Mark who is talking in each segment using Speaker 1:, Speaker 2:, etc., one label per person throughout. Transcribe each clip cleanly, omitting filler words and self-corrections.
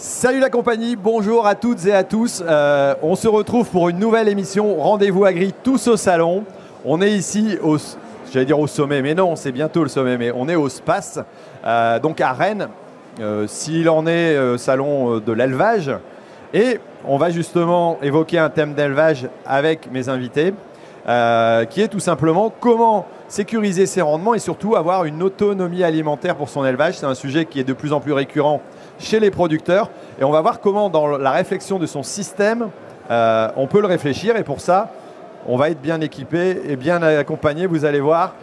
Speaker 1: Salut la compagnie, bonjour à toutes et à tous. On se retrouve pour une nouvelle émission Rendez-vous Agri tous au salon. On est ici j'allais dire au sommet, mais non, c'est bientôt le sommet, mais on est au SPACE, donc à Rennes, s'il en est salon de l'élevage. Et on va justement évoquer un thème d'élevage avec mes invités, qui est tout simplement comment sécuriser ses rendements et surtout avoir une autonomie alimentaire pour son élevage. C'est un sujet qui est de plus en plus récurrent chez les producteurs et on va voir comment dans la réflexion de son système, on peut le réfléchir et pour ça, on va être bien équipé et bien accompagné, vous allez voir.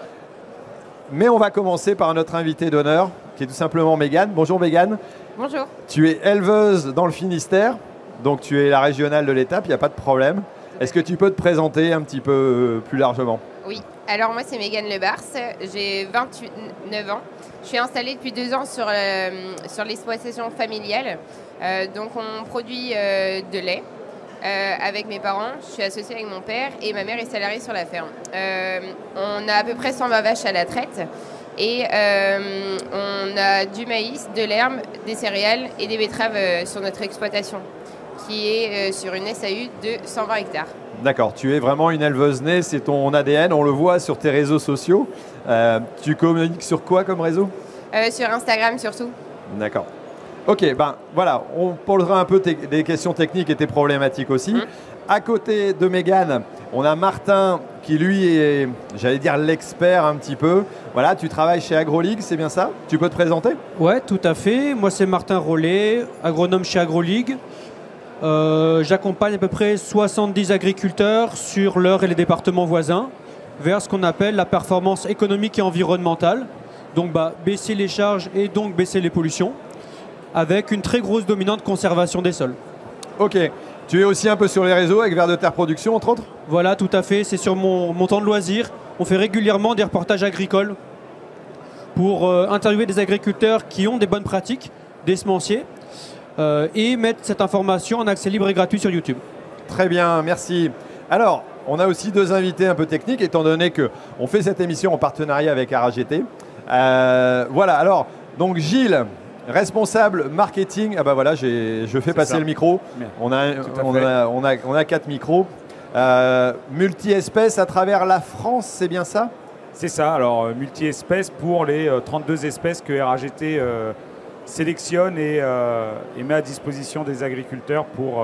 Speaker 1: Mais on va commencer par notre invité d'honneur qui est tout simplement Mégane. Bonjour Mégane.
Speaker 2: Bonjour.
Speaker 1: Tu es éleveuse dans le Finistère, donc tu es la régionale de l'étape, il n'y a pas de problème. Est-ce que tu peux te présenter un petit peu plus largement?
Speaker 2: Oui, alors moi c'est Mégane Lebars, j'ai 29 ans. Je suis installée depuis 2 ans sur l'exploitation familiale. Donc on produit de lait avec mes parents. Je suis associée avec mon père et ma mère est salariée sur la ferme. On a à peu près 120 vaches à la traite et on a du maïs, de l'herbe, des céréales et des betteraves sur notre exploitation qui est sur une SAU de 120 hectares.
Speaker 1: D'accord, tu es vraiment une éleveuse née, c'est ton ADN, on le voit sur tes réseaux sociaux. Tu communiques sur quoi comme réseau?
Speaker 2: Sur Instagram surtout.
Speaker 1: D'accord. Ok, ben voilà, on posera un peu des questions techniques et tes problématiques aussi. À côté de Mégane, on a Martin qui lui est, j'allais dire l'expert un petit peu. Voilà, tu travailles chez AgroLeague, c'est bien ça? Tu peux te présenter?
Speaker 3: Ouais, tout à fait. Moi c'est Martin Rollet, agronome chez AgroLeague. J'accompagne à peu près 70 agriculteurs sur l'Eure et les départements voisins vers ce qu'on appelle la performance économique et environnementale. Donc baisser les charges et donc baisser les pollutions avec une très grosse dominante conservation des sols.
Speaker 1: Ok. Tu es aussi un peu sur les réseaux avec Vers de Terre Production entre autres?
Speaker 3: Voilà, tout à fait. C'est sur mon temps de loisir. On fait régulièrement des reportages agricoles pour interviewer des agriculteurs qui ont des bonnes pratiques, des semenciers, et mettre cette information en accès libre et gratuit sur YouTube.
Speaker 1: Très bien, merci. Alors, on a aussi 2 invités un peu techniques, étant donné qu'on fait cette émission en partenariat avec ARAGT. Voilà, alors, donc Gilles, responsable marketing. Ah bah voilà, je fais passer le micro. On a 4 micros. Multi-espèces à travers la France, c'est bien ça?
Speaker 4: C'est ça, alors multi-espèces pour les 32 espèces que RAGT sélectionne et met à disposition des agriculteurs pour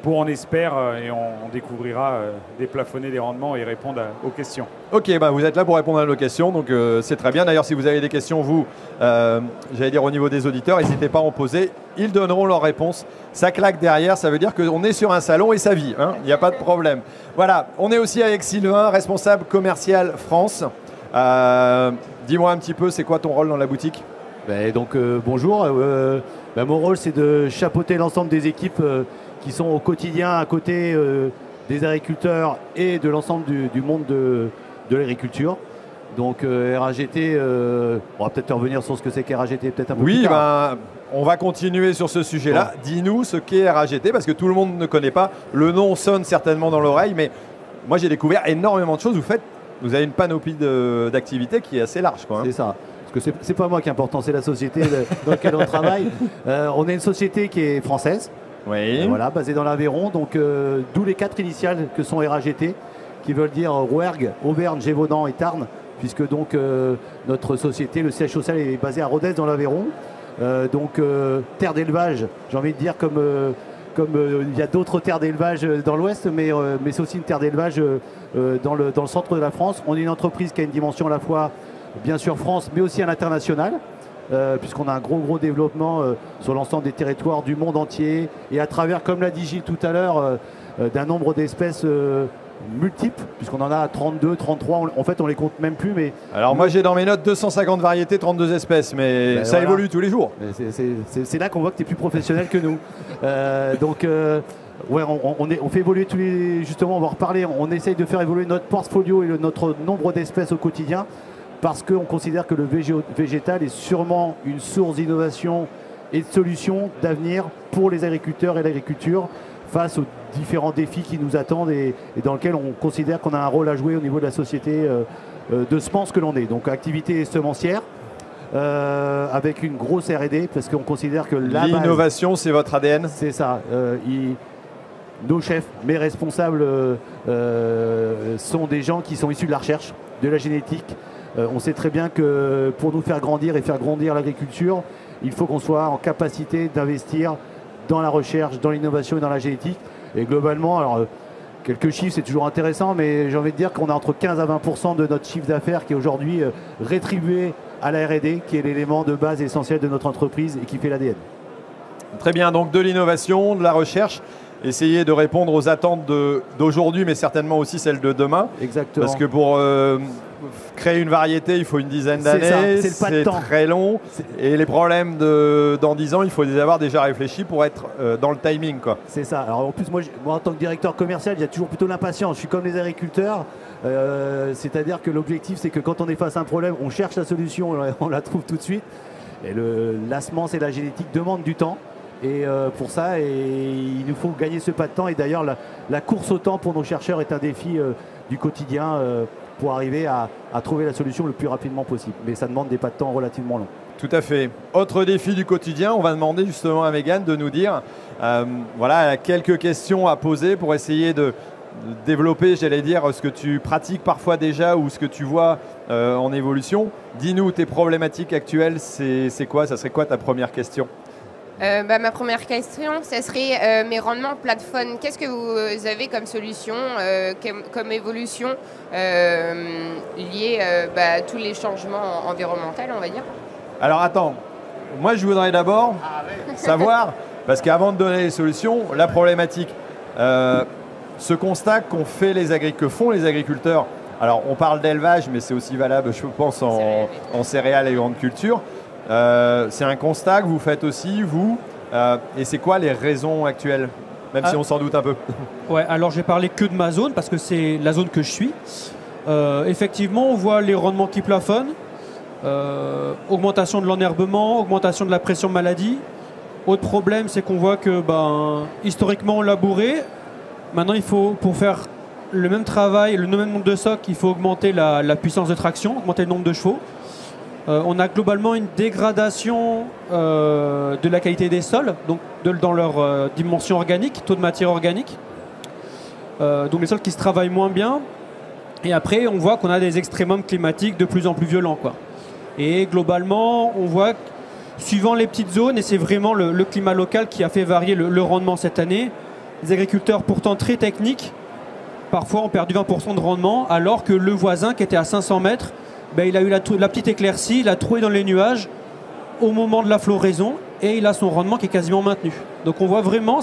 Speaker 4: on espère, et on découvrira, déplafonner les rendements et répondre aux questions.
Speaker 1: Ok, bah vous êtes là pour répondre à nos questions, donc c'est très bien. D'ailleurs, si vous avez des questions, vous, j'allais dire au niveau des auditeurs, n'hésitez pas à en poser, ils donneront leurs réponses. Ça claque derrière, ça veut dire qu'on est sur un salon et ça vit, hein, il n'y a pas de problème. Voilà, on est aussi avec Sylvain, responsable commercial France. Dis-moi un petit peu, c'est quoi ton rôle dans la boutique?
Speaker 5: Bonjour, mon rôle c'est de chapeauter l'ensemble des équipes qui sont au quotidien à côté des agriculteurs et de l'ensemble du monde de l'agriculture. Donc RAGT, on va peut-être revenir sur ce que c'est qu'RAGT peut-être un peu plus tard.
Speaker 1: On va continuer sur ce sujet-là. Bon. Dis-nous ce qu'est RAGT, parce que tout le monde ne connaît pas. Le nom sonne certainement dans l'oreille, mais moi j'ai découvert énormément de choses. Vous avez une panoplie d'activités qui est assez large, quoi, hein.
Speaker 5: C'est ça. Parce que c'est pas moi qui est important, c'est la société dans laquelle on travaille. On est une société qui est française.
Speaker 1: Oui.
Speaker 5: Voilà, basée dans l'Aveyron, donc d'où les 4 initiales que sont RAGT, qui veulent dire Rouergue, Auvergne, Gévaudan et Tarn, puisque donc notre société, le siège social est basé à Rodez dans l'Aveyron. Terre d'élevage, j'ai envie de dire comme il y a d'autres terres d'élevage dans l'Ouest, mais c'est aussi une terre d'élevage dans le centre de la France. On est une entreprise qui a une dimension à la fois, bien sûr France, mais aussi à l'international. Puisqu'on a un gros développement sur l'ensemble des territoires du monde entier et à travers, comme l'a dit Gilles tout à l'heure, d'un nombre d'espèces multiples, puisqu'on en a 32, 33, en fait on les compte même plus. Mais
Speaker 1: alors moi j'ai dans mes notes 250 variétés, 32 espèces, mais ça évolue tous les jours.
Speaker 5: C'est là qu'on voit que tu es plus professionnel que nous. On fait évoluer justement, on va en reparler, on essaye de faire évoluer notre portfolio et notre nombre d'espèces au quotidien, parce qu'on considère que le végétal est sûrement une source d'innovation et de solutions d'avenir pour les agriculteurs et l'agriculture face aux différents défis qui nous attendent et dans lesquels on considère qu'on a un rôle à jouer au niveau de la société de semence que l'on est. Donc activité semencière, avec une grosse R&D, parce qu'on considère que la base,
Speaker 1: L'innovation, c'est votre ADN?
Speaker 5: c'est ça. Nos chefs, mes responsables sont des gens qui sont issus de la recherche, de la génétique. On sait très bien que pour nous faire grandir et faire grandir l'agriculture, il faut qu'on soit en capacité d'investir dans la recherche, dans l'innovation et dans la génétique. Et globalement, alors quelques chiffres, c'est toujours intéressant, mais j'ai envie de dire qu'on a entre 15 à 20% de notre chiffre d'affaires qui est aujourd'hui rétribué à la R&D, qui est l'élément de base essentiel de notre entreprise et qui fait l'ADN.
Speaker 1: Très bien, donc de l'innovation, de la recherche, essayer de répondre aux attentes d'aujourd'hui, mais certainement aussi celles de demain.
Speaker 5: Exactement.
Speaker 1: Parce que pour créer une variété, il faut une dizaine
Speaker 5: C'est ça,
Speaker 1: d'années,
Speaker 5: c'est le pas de temps.
Speaker 1: très long. Et les problèmes dans 10 ans, il faut les avoir déjà réfléchis pour être dans le timing, quoi.
Speaker 5: C'est ça. Alors en plus, moi, en tant que directeur commercial, il y a toujours plutôt l'impatience. Je suis comme les agriculteurs. C'est-à-dire que l'objectif, c'est que quand on est face à un problème, on cherche la solution, on la trouve tout de suite. Et la semence et la génétique demandent du temps. Et pour ça, il nous faut gagner ce pas de temps. Et d'ailleurs, la course au temps pour nos chercheurs est un défi du quotidien pour arriver à trouver la solution le plus rapidement possible. Mais ça demande des pas de temps relativement longs.
Speaker 1: Tout à fait. Autre défi du quotidien, on va demander justement à Mégane de nous dire, voilà, quelques questions à poser pour essayer de développer, j'allais dire, ce que tu pratiques parfois déjà ou ce que tu vois en évolution. Dis-nous tes problématiques actuelles, c'est quoi? Ça serait quoi ta première question?
Speaker 2: Ma première question, ce serait mes rendements plateforme. Qu'est-ce que vous avez comme solution, comme évolution liée à tous les changements environnementaux, on va dire?
Speaker 1: Alors attends, moi je voudrais d'abord savoir, parce qu'avant de donner les solutions, la problématique, ce constat que font les agriculteurs, alors on parle d'élevage, mais c'est aussi valable, je pense, en céréales et grandes cultures. C'est un constat que vous faites aussi, vous, et c'est quoi les raisons actuelles, même si on s'en doute un peu?
Speaker 3: Ouais, alors je vais parler que de ma zone parce que c'est la zone que je suis. Effectivement, on voit les rendements qui plafonnent, augmentation de l'enherbement, augmentation de la pression maladie. Autre problème, c'est qu'on voit que historiquement on labourait. Maintenant, il faut, pour faire le même travail, le même nombre de socs, il faut augmenter la puissance de traction, augmenter le nombre de chevaux. On a globalement une dégradation de la qualité des sols, donc dans leur dimension organique, taux de matière organique. Donc les sols qui se travaillent moins bien. Et après, on voit qu'on a des extrémums climatiques de plus en plus violents, quoi. Et globalement, on voit que, suivant les petites zones, et c'est vraiment le climat local qui a fait varier le rendement cette année, les agriculteurs pourtant très techniques, parfois ont perdu 20% de rendement, alors que le voisin qui était à 500 mètres, il a eu la petite éclaircie, il a troué dans les nuages au moment de la floraison et il a son rendement qui est quasiment maintenu. Donc on voit vraiment,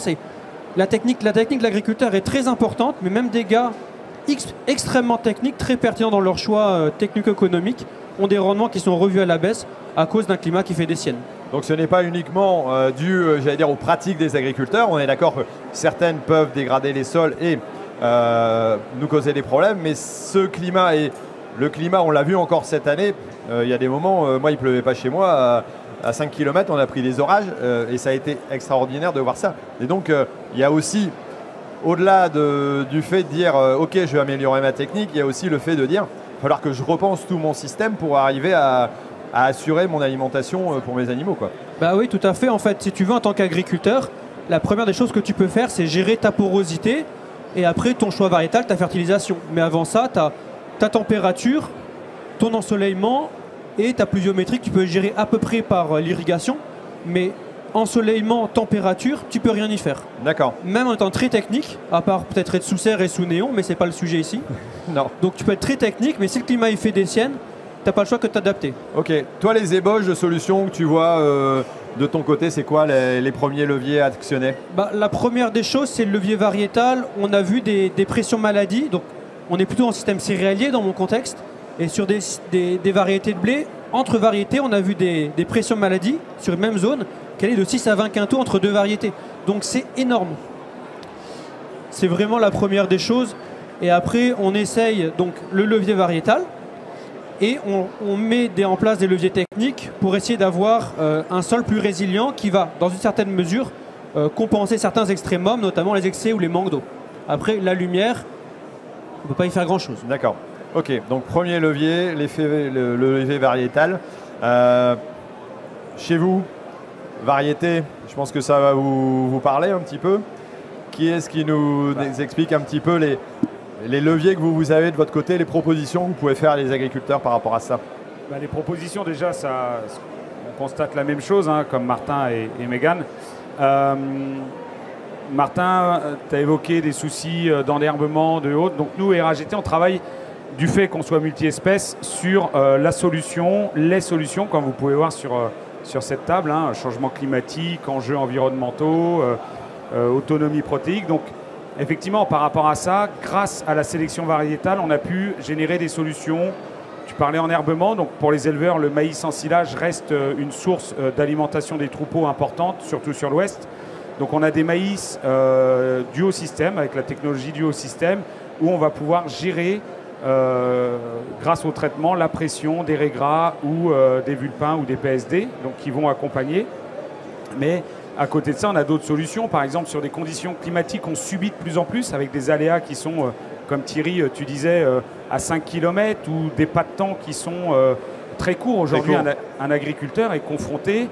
Speaker 3: la technique de l'agriculteur est très importante, mais même des gars extrêmement techniques, très pertinents dans leur choix technico-économiques, ont des rendements qui sont revus à la baisse à cause d'un climat qui fait des siennes.
Speaker 1: Donc ce n'est pas uniquement dû, j'allais dire, aux pratiques des agriculteurs. On est d'accord que certaines peuvent dégrader les sols et nous causer des problèmes, mais le climat, on l'a vu encore cette année, il y a des moments, moi il ne pleuvait pas chez moi, à 5 km on a pris des orages et ça a été extraordinaire de voir ça. Et donc il y a aussi, au-delà du fait de dire ok je vais améliorer ma technique, il y a aussi le fait de dire il va falloir que je repense tout mon système pour arriver à assurer mon alimentation pour mes animaux, quoi.
Speaker 3: Bah oui, tout à fait. En fait, si tu veux, en tant qu'agriculteur, la première des choses que tu peux faire, c'est gérer ta porosité et après ton choix variétal, ta fertilisation. Mais avant ça, tu as ta température, ton ensoleillement et ta pluviométrie que tu peux gérer à peu près par l'irrigation. Mais ensoleillement, température, tu peux rien y faire.
Speaker 1: D'accord.
Speaker 3: Même en étant très technique, à part peut-être être sous serre et sous néon, mais c'est pas le sujet ici.
Speaker 1: Non.
Speaker 3: Donc tu peux être très technique, mais si le climat il fait des siennes, t'as pas le choix que de t'adapter.
Speaker 1: Ok. Toi, les ébauches de solutions que tu vois de ton côté, c'est quoi les premiers leviers à actionner?
Speaker 3: La première des choses, c'est le levier variétal. On a vu des pressions maladies. Donc on est plutôt en système céréalier dans mon contexte. Et sur des variétés de blé, entre variétés, on a vu des pressions maladies sur une même zone qui allaient de 6 à 20 quintaux entre deux variétés. Donc c'est énorme. C'est vraiment la première des choses. Et après, on essaye donc le levier variétal et on met en place des leviers techniques pour essayer d'avoir un sol plus résilient qui va, dans une certaine mesure, compenser certains extrémums, notamment les excès ou les manques d'eau. Après, la lumière, on ne peut pas y faire grand-chose.
Speaker 1: D'accord. Ok, donc premier levier, le levier variétal. Chez vous, variété, je pense que ça va vous parler un petit peu. Qui est-ce qui nous explique un petit peu les leviers que vous avez de votre côté, les propositions que vous pouvez faire à les agriculteurs par rapport à ça?
Speaker 4: Les propositions, déjà, on constate la même chose, hein, comme Martin et Mégane. Martin, tu as évoqué des soucis d'enherbement, de haute. Donc nous, RAGT, on travaille du fait qu'on soit multi-espèces sur les solutions, comme vous pouvez voir sur cette table, hein, changement climatique, enjeux environnementaux, autonomie protéique. Donc effectivement, par rapport à ça, grâce à la sélection variétale, on a pu générer des solutions. Tu parlais enherbement, donc pour les éleveurs, le maïs en silage reste une source d'alimentation des troupeaux importante, surtout sur l'ouest. Donc on a des maïs duo-système, avec la technologie duo-système, où on va pouvoir gérer, grâce au traitement, la pression des raies gras ou des vulpins ou des PSD, donc qui vont accompagner. Mais à côté de ça, on a d'autres solutions. Par exemple, sur des conditions climatiques qu'on subit de plus en plus, avec des aléas qui sont, comme Thierry, tu disais, à 5 km, ou des pas de temps qui sont très courts. Aujourd'hui, un agriculteur est confronté,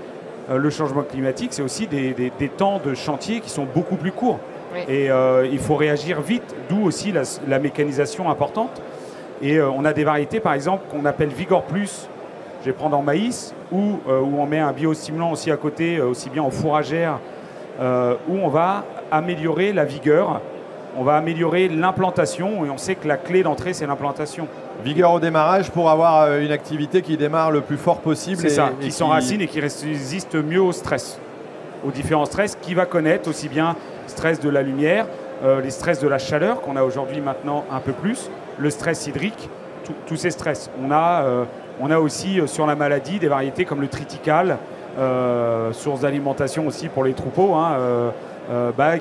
Speaker 4: le changement climatique, c'est aussi des temps de chantier qui sont beaucoup plus courts. Oui. Et il faut réagir vite, d'où aussi la mécanisation importante. Et on a des variétés, par exemple, qu'on appelle Vigor Plus, je vais prendre en maïs, où on met un biostimulant aussi à côté, aussi bien en fourragère, où on va améliorer la vigueur, on va améliorer l'implantation, et on sait que la clé d'entrée, c'est l'implantation.
Speaker 1: Vigueur au démarrage pour avoir une activité qui démarre le plus fort possible.
Speaker 4: C'est ça, qui s'enracine et qui résiste mieux au stress, aux différents stress qu'il va connaître, aussi bien stress de la lumière, les stress de la chaleur, qu'on a aujourd'hui maintenant un peu plus, le stress hydrique, tous ces stress. On a aussi sur la maladie des variétés comme le triticale, source d'alimentation aussi pour les troupeaux, hein,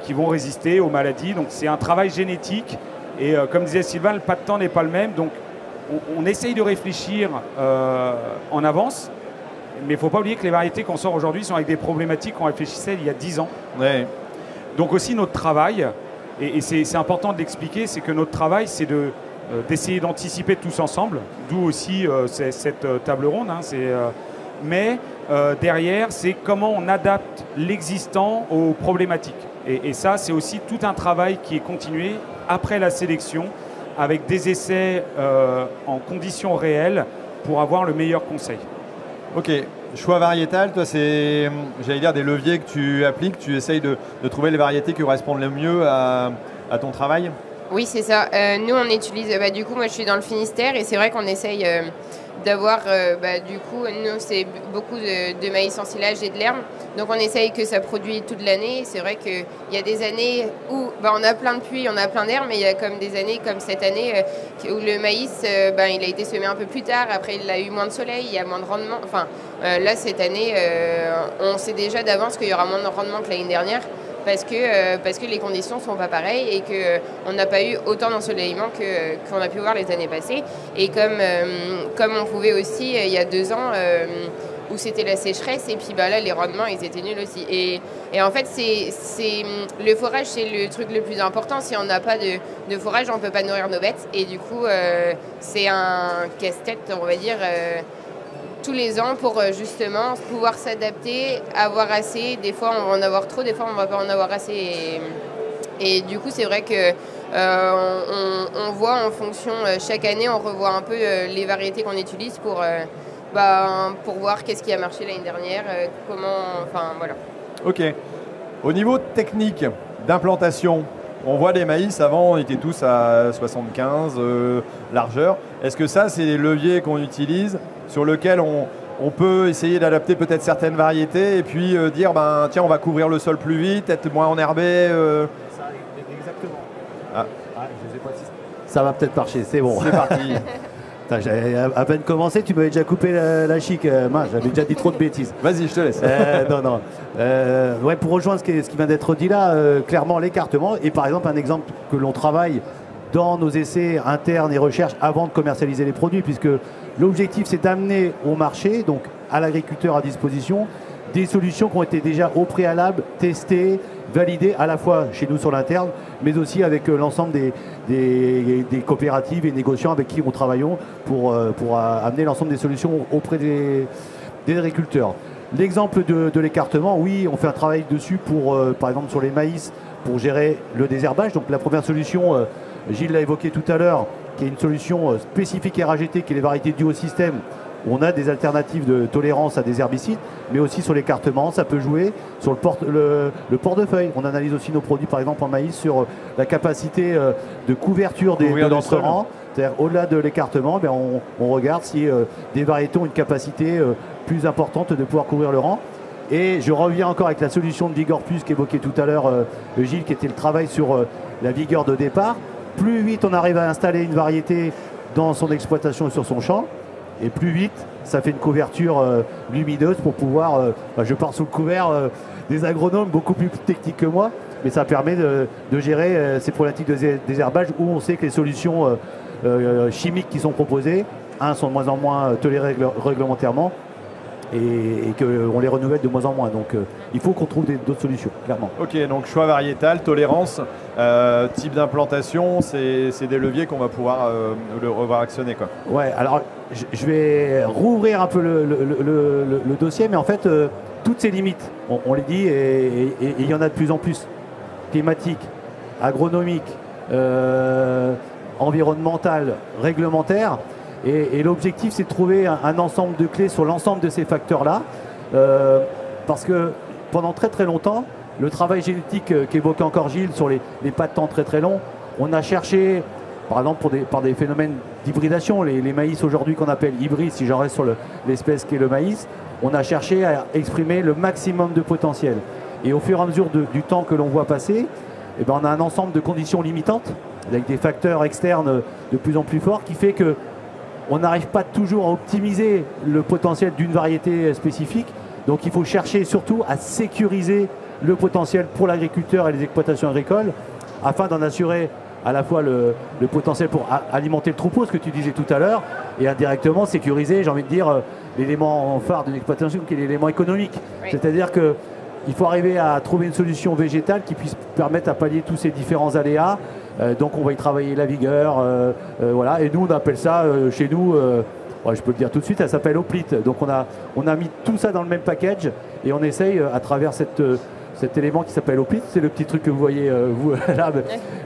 Speaker 4: qui vont résister aux maladies. Donc c'est un travail génétique et comme disait Sylvain, le pas de temps n'est pas le même. Donc on essaye de réfléchir en avance, mais il ne faut pas oublier que les variétés qu'on sort aujourd'hui sont avec des problématiques qu'on réfléchissait il y a 10 ans.
Speaker 1: Ouais.
Speaker 4: Donc aussi notre travail, et c'est important de l'expliquer, c'est que notre travail c'est d'essayer d'anticiper tous ensemble, d'où aussi cette table ronde. Hein, mais derrière, c'est comment on adapte l'existant aux problématiques. Et ça, c'est aussi tout un travail qui est continué après la sélection, avec des essais en conditions réelles pour avoir le meilleur conseil.
Speaker 1: Ok, choix variétal, toi, c'est, j'allais dire, des leviers que tu appliques, tu essayes de trouver les variétés qui correspondent le mieux à ton travail?
Speaker 2: Oui, c'est ça. Nous, on utilise, du coup, moi, je suis dans le Finistère et c'est vrai qu'on essaye d'avoir, du coup, nous, c'est beaucoup de maïs en silage et de l'herbe. Donc, on essaye que ça produit toute l'année. C'est vrai qu'il y a des années où on a plein de pluie, on a plein d'herbe, mais il y a comme des années comme cette année où le maïs, il a été semé un peu plus tard. Après, il a eu moins de soleil, il y a moins de rendement. Enfin, là, cette année, on sait déjà d'avance qu'il y aura moins de rendement que l'année dernière. Parce que les conditions ne sont pas pareilles et qu'on n'a pas eu autant d'ensoleillement qu'on a pu voir les années passées. Et comme on pouvait aussi, il y a 2 ans, où c'était la sécheresse, et puis là, les rendements, ils étaient nuls aussi. Et en fait, le forage, c'est le truc le plus important. Si on n'a pas de forage, on ne peut pas nourrir nos bêtes. Et du coup, c'est un casse-tête, on va dire, tous les ans pour justement pouvoir s'adapter, avoir assez. Des fois, on va en avoir trop, des fois, on ne va pas en avoir assez. Et du coup, c'est vrai que on voit en fonction, chaque année, on revoit un peu les variétés qu'on utilise pour voir qu'est-ce qui a marché l'année dernière, voilà.
Speaker 1: Ok. Au niveau technique d'implantation, on voit des maïs, avant, on était tous à 75 largeur. Est-ce que ça, c'est des leviers qu'on utilise sur lesquels on peut essayer d'adapter peut-être certaines variétés et puis dire, tiens, on va couvrir le sol plus vite, être moins enherbé
Speaker 5: Ça, exactement. Je sais pas si ça va peut-être marcher, c'est bon.
Speaker 1: C'est parti.
Speaker 5: J'avais à peine commencé, tu m'avais déjà coupé la chic. J'avais déjà dit trop de bêtises.
Speaker 1: Vas-y, je te laisse.
Speaker 5: Non. Pour rejoindre ce qui vient d'être dit là, clairement l'écartement. Et par exemple, un exemple que l'on travaille dans nos essais internes et recherches avant de commercialiser les produits, puisque l'objectif c'est d'amener au marché, donc à l'agriculteur à disposition, des solutions qui ont été déjà au préalable testées, validées à la fois chez nous sur l'interne, mais aussi avec l'ensemble des coopératives et négociants avec qui nous travaillons pour amener l'ensemble des solutions auprès des agriculteurs. L'exemple de l'écartement, oui, on fait un travail dessus pour, par exemple sur les maïs, pour gérer le désherbage. Donc la première solution, Gilles l'a évoqué tout à l'heure, qui est une solution spécifique RAGT, qui est les variétés duosystème, où on a des alternatives de tolérance à des herbicides, mais aussi sur l'écartement, ça peut jouer sur le portefeuille. On analyse aussi nos produits, par exemple en maïs, sur la capacité de couverture de notre rang. C'est-à-dire au-delà de l'écartement, on regarde si des variétés ont une capacité plus importante de pouvoir couvrir le rang. Et je reviens encore avec la solution de Vigor Plus qu'évoquait tout à l'heure Gilles, qui était le travail sur la vigueur de départ. Plus vite on arrive à installer une variété dans son exploitation et sur son champ, et plus vite ça fait une couverture lumineuse pour pouvoir, je pars sous le couvert des agronomes beaucoup plus techniques que moi, mais ça permet de gérer ces problématiques de désherbage où on sait que les solutions chimiques qui sont proposées, sont de moins en moins tolérées réglementairement, et qu'on les renouvelle de moins en moins. Donc il faut qu'on trouve d'autres solutions, clairement.
Speaker 1: Ok, donc choix variétal, tolérance, type d'implantation, c'est des leviers qu'on va pouvoir le revoir actionner, quoi.
Speaker 5: Ouais, alors je vais rouvrir un peu le dossier, mais en fait, toutes ces limites, on les dit, et il y en a de plus en plus, climatiques, agronomiques, environnementales, réglementaires. Et l'objectif, c'est de trouver un ensemble de clés sur l'ensemble de ces facteurs-là. Parce que pendant très très longtemps, le travail génétique qu'évoquait encore Gilles sur les pas de temps très très longs, on a cherché, par exemple par des phénomènes d'hybridation, les maïs aujourd'hui qu'on appelle hybrides, si j'en reste sur l'espèce qui est le maïs, on a cherché à exprimer le maximum de potentiel. Et au fur et à mesure du temps que l'on voit passer, on a un ensemble de conditions limitantes, avec des facteurs externes de plus en plus forts, qui fait que on n'arrive pas toujours à optimiser le potentiel d'une variété spécifique. Donc il faut chercher surtout à sécuriser le potentiel pour l'agriculteur et les exploitations agricoles afin d'en assurer à la fois le potentiel pour alimenter le troupeau, ce que tu disais tout à l'heure, et indirectement sécuriser, j'ai envie de dire, l'élément phare d'une exploitation qui est l'élément économique. Oui. C'est-à-dire qu'il faut arriver à trouver une solution végétale qui puisse permettre à pallier tous ces différents aléas. Donc on va y travailler la vigueur, voilà. Et nous on appelle ça chez nous, je peux le dire tout de suite, ça s'appelle Hoplite. Donc on a mis tout ça dans le même package et on essaye à travers cet élément qui s'appelle Hoplite, c'est le petit truc que vous voyez vous là,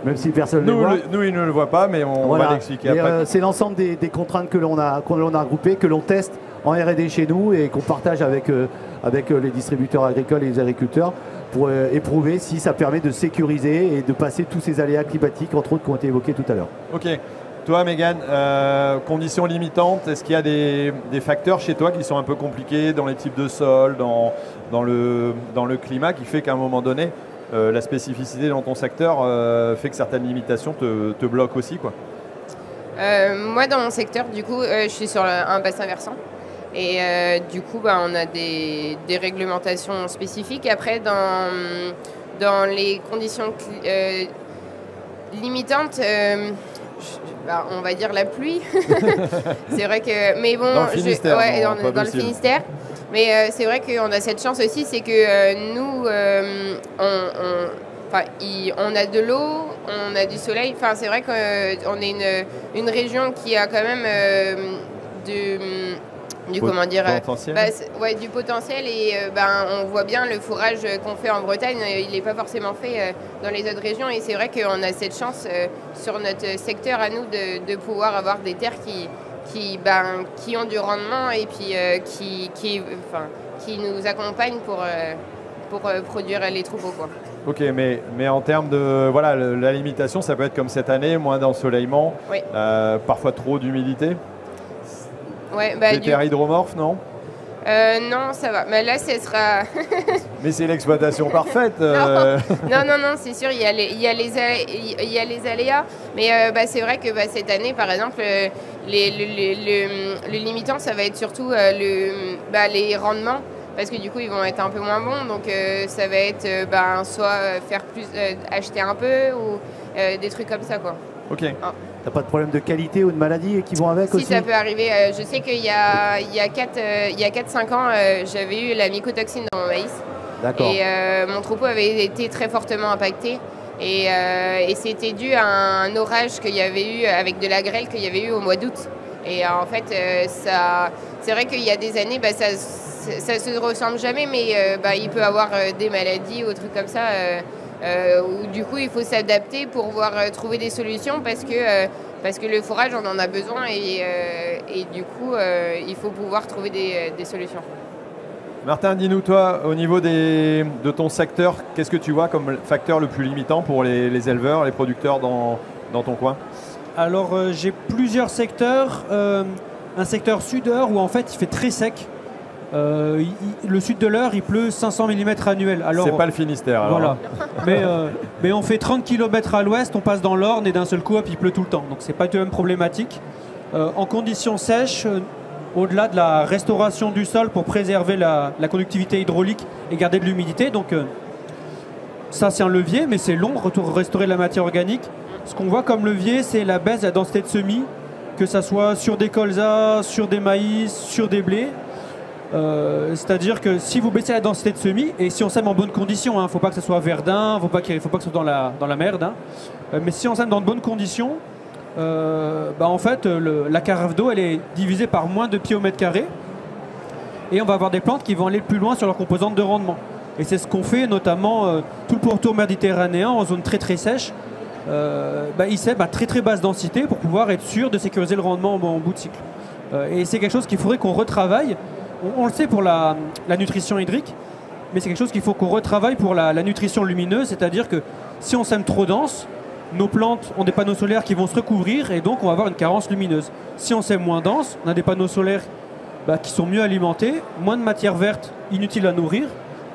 Speaker 5: même si personne ne le voit.
Speaker 1: Nous il ne le voit pas, mais on va l'expliquer après.
Speaker 5: C'est l'ensemble des contraintes que l'on a regroupées, que l'on teste en R&D chez nous et qu'on partage avec les distributeurs agricoles et les agriculteurs, pour éprouver si ça permet de sécuriser et de passer tous ces aléas climatiques, entre autres, qui ont été évoqués tout à l'heure.
Speaker 1: Ok. Toi, Mégane, conditions limitantes, est-ce qu'il y a des facteurs chez toi qui sont un peu compliqués dans les types de sol, dans le climat, qui fait qu'à un moment donné, la spécificité dans ton secteur fait que certaines limitations te bloquent aussi, quoi?
Speaker 2: Moi, dans mon secteur, du coup, je suis sur un bassin versant. Et du coup, on a des réglementations spécifiques. Après, dans les conditions limitantes, on va dire la pluie. C'est vrai que... Mais bon,
Speaker 1: dans le Finistère,
Speaker 2: dans le Finistère. Mais c'est vrai qu'on a cette chance aussi, c'est que nous, on a de l'eau, on a du soleil. Enfin, c'est vrai qu'on est une région qui a quand même du potentiel et on voit bien le fourrage qu'on fait en Bretagne, il n'est pas forcément fait dans les autres régions et c'est vrai qu'on a cette chance sur notre secteur à nous de pouvoir avoir des terres qui ont du rendement et puis qui nous accompagnent pour produire les troupeaux, quoi.
Speaker 1: Ok, mais en termes de la limitation, ça peut être comme cette année, moins d'ensoleillement, oui. Parfois trop d'humidité.
Speaker 2: Ouais,
Speaker 1: des terres hydromorphes, non?
Speaker 2: Non, ça va. Mais là, ce sera...
Speaker 1: Mais c'est l'exploitation parfaite.
Speaker 2: Non, c'est sûr, il y a les aléas. Mais c'est vrai que cette année, par exemple, le limitant, ça va être surtout les rendements. Parce que du coup, ils vont être un peu moins bons. Donc, ça va être soit faire plus, acheter un peu ou des trucs comme ça, quoi.
Speaker 1: Ok.
Speaker 2: Ah.
Speaker 5: T'as pas de problème de qualité ou de maladie qui vont avec aussi?
Speaker 2: Si, ça peut arriver. Je sais qu'il y a 4-5 ans, j'avais eu la mycotoxine dans mon maïs.
Speaker 5: D'accord.
Speaker 2: Et mon troupeau avait été très fortement impacté. Et c'était dû à un orage qu'il y avait eu avec de la grêle qu'il y avait eu au mois d'août. Et en fait, c'est vrai qu'il y a des années, ça se ressemble jamais, mais il peut avoir des maladies ou trucs comme ça. Où du coup, il faut s'adapter pour pouvoir trouver des solutions parce que le fourrage, on en a besoin et du coup, il faut pouvoir trouver des solutions.
Speaker 1: Martin, dis-nous, toi, au niveau de ton secteur, qu'est-ce que tu vois comme facteur le plus limitant pour les éleveurs, les producteurs dans ton coin?
Speaker 3: Alors, j'ai plusieurs secteurs. Un secteur sud-Eure où en fait il fait très sec. Le sud de l'Eure, il pleut 500 mm annuel.
Speaker 1: C'est pas le Finistère. Alors.
Speaker 3: Voilà. mais on fait 30 km à l'ouest, on passe dans l'Orne et d'un seul coup, hop, il pleut tout le temps. Donc c'est pas du tout la même problématique. En conditions sèches, au-delà de la restauration du sol pour préserver la conductivité hydraulique et garder de l'humidité. Donc ça c'est un levier, mais c'est long, restaurer la matière organique. Ce qu'on voit comme levier, c'est la baisse de la densité de semis, que ça soit sur des colzas, sur des maïs, sur des blés. C'est-à-dire que si vous baissez la densité de semis, et si on sème en bonnes conditions, il ne faut pas que ce soit verdun, il ne faut pas que ce soit dans la merde, mais si on sème dans de bonnes conditions, en fait, la carafe d'eau elle est divisée par moins de pieds au mètre carré, et on va avoir des plantes qui vont aller plus loin sur leurs composantes de rendement. Et c'est ce qu'on fait notamment tout le pourtour méditerranéen en zone très très sèche. Il sème à très très basse densité pour pouvoir être sûr de sécuriser le rendement en bout de cycle. Et c'est quelque chose qu'il faudrait qu'on retravaille. On le sait pour la nutrition hydrique, mais c'est quelque chose qu'il faut qu'on retravaille pour la nutrition lumineuse, c'est-à-dire que si on sème trop dense, nos plantes ont des panneaux solaires qui vont se recouvrir et donc on va avoir une carence lumineuse. Si on sème moins dense, on a des panneaux solaires qui sont mieux alimentés, moins de matière verte inutile à nourrir,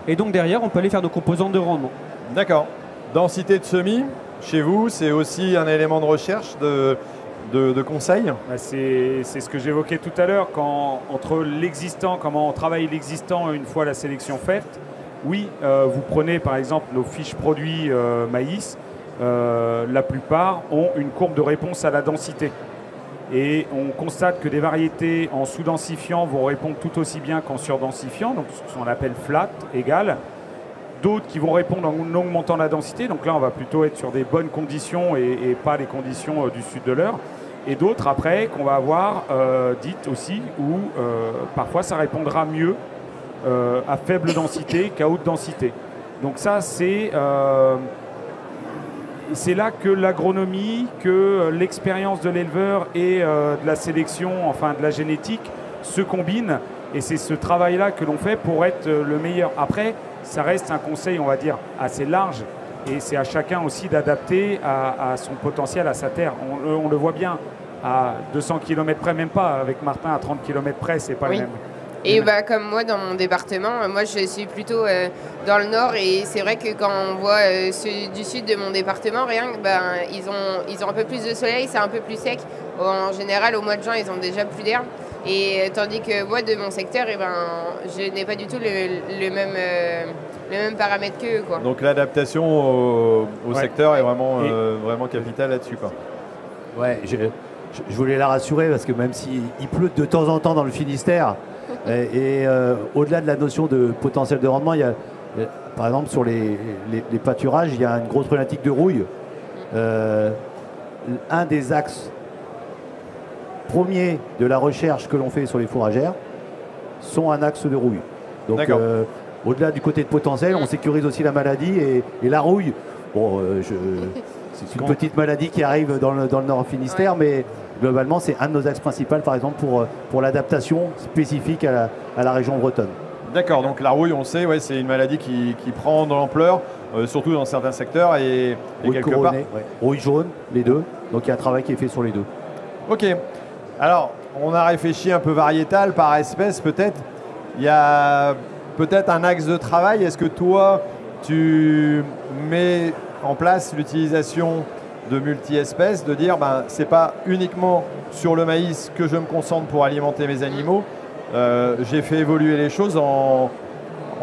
Speaker 3: et donc derrière on peut aller faire nos composantes de rendement.
Speaker 1: D'accord. Densité de semis, chez vous, c'est aussi un élément de recherche de conseils?
Speaker 4: C'est ce que j'évoquais tout à l'heure, entre l'existant, comment on travaille l'existant une fois la sélection faite. Oui, vous prenez par exemple nos fiches produits maïs, la plupart ont une courbe de réponse à la densité. Et on constate que des variétés en sous-densifiant vont répondre tout aussi bien qu'en surdensifiant, donc ce qu'on appelle flat, égal. D'autres qui vont répondre en augmentant la densité, donc là on va plutôt être sur des bonnes conditions et pas les conditions du sud de l'Eure. Et d'autres après qu'on va avoir dites aussi où parfois ça répondra mieux à faible densité qu'à haute densité. Donc ça c'est là que l'agronomie, que l'expérience de l'éleveur et de la sélection, enfin de la génétique se combinent. Et c'est ce travail-là que l'on fait pour être le meilleur. Après, ça reste un conseil, on va dire, assez large. Et c'est à chacun aussi d'adapter à son potentiel, à sa terre. On le voit bien, à 200 km près, même pas. Avec Martin, à 30 km près, c'est pas le même.
Speaker 2: Et comme moi, dans mon département, moi je suis plutôt dans le nord. Et c'est vrai que quand on voit ceux du sud de mon département, ils ont un peu plus de soleil, c'est un peu plus sec. En général, au mois de juin, ils ont déjà plus d'herbe. Et tandis que moi, de mon secteur, je n'ai pas du tout le même paramètre qu'eux, quoi.
Speaker 1: Donc l'adaptation au secteur est vraiment capitale là-dessus, quoi.
Speaker 5: Ouais, je voulais la rassurer parce que même s'il pleut de temps en temps dans le Finistère, et au-delà de la notion de potentiel de rendement, il y a, par exemple sur les pâturages, il y a une grosse problématique de rouille. Un des axes premiers de la recherche que l'on fait sur les fourragères sont un axe de rouille. Donc au-delà du côté de potentiel, on sécurise aussi la maladie et la rouille. Bon, c'est une petite maladie qui arrive dans le nord Finistère, mais globalement c'est un de nos axes principaux, par exemple pour l'adaptation spécifique à la région bretonne.
Speaker 1: D'accord, donc la rouille, on sait, c'est une maladie qui prend de l'ampleur, surtout dans certains secteurs et quelque part.
Speaker 5: Rouille jaune, les deux. Donc il y a un travail qui est fait sur les deux.
Speaker 1: Ok. Alors, on a réfléchi un peu variétal par espèce peut-être. Il y a peut-être un axe de travail. Est-ce que toi, tu mets en place l'utilisation de multi-espèces, de dire c'est pas uniquement sur le maïs que je me concentre pour alimenter mes animaux. J'ai fait évoluer les choses en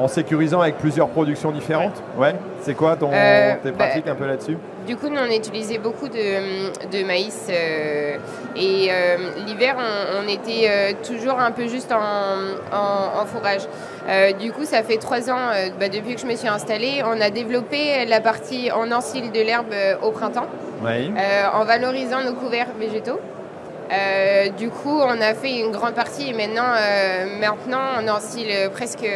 Speaker 1: sécurisant avec plusieurs productions différentes. Ouais. C'est quoi tes pratiques un peu là-dessus?
Speaker 2: Du coup, nous, on utilisait beaucoup de maïs et l'hiver, on était toujours un peu juste en fourrage. Du coup, ça fait 3 ans, depuis que je me suis installée, on a développé la partie on ensile de l'herbe au printemps, en valorisant nos couverts végétaux. Du coup, on a fait une grande partie et maintenant on est en style presque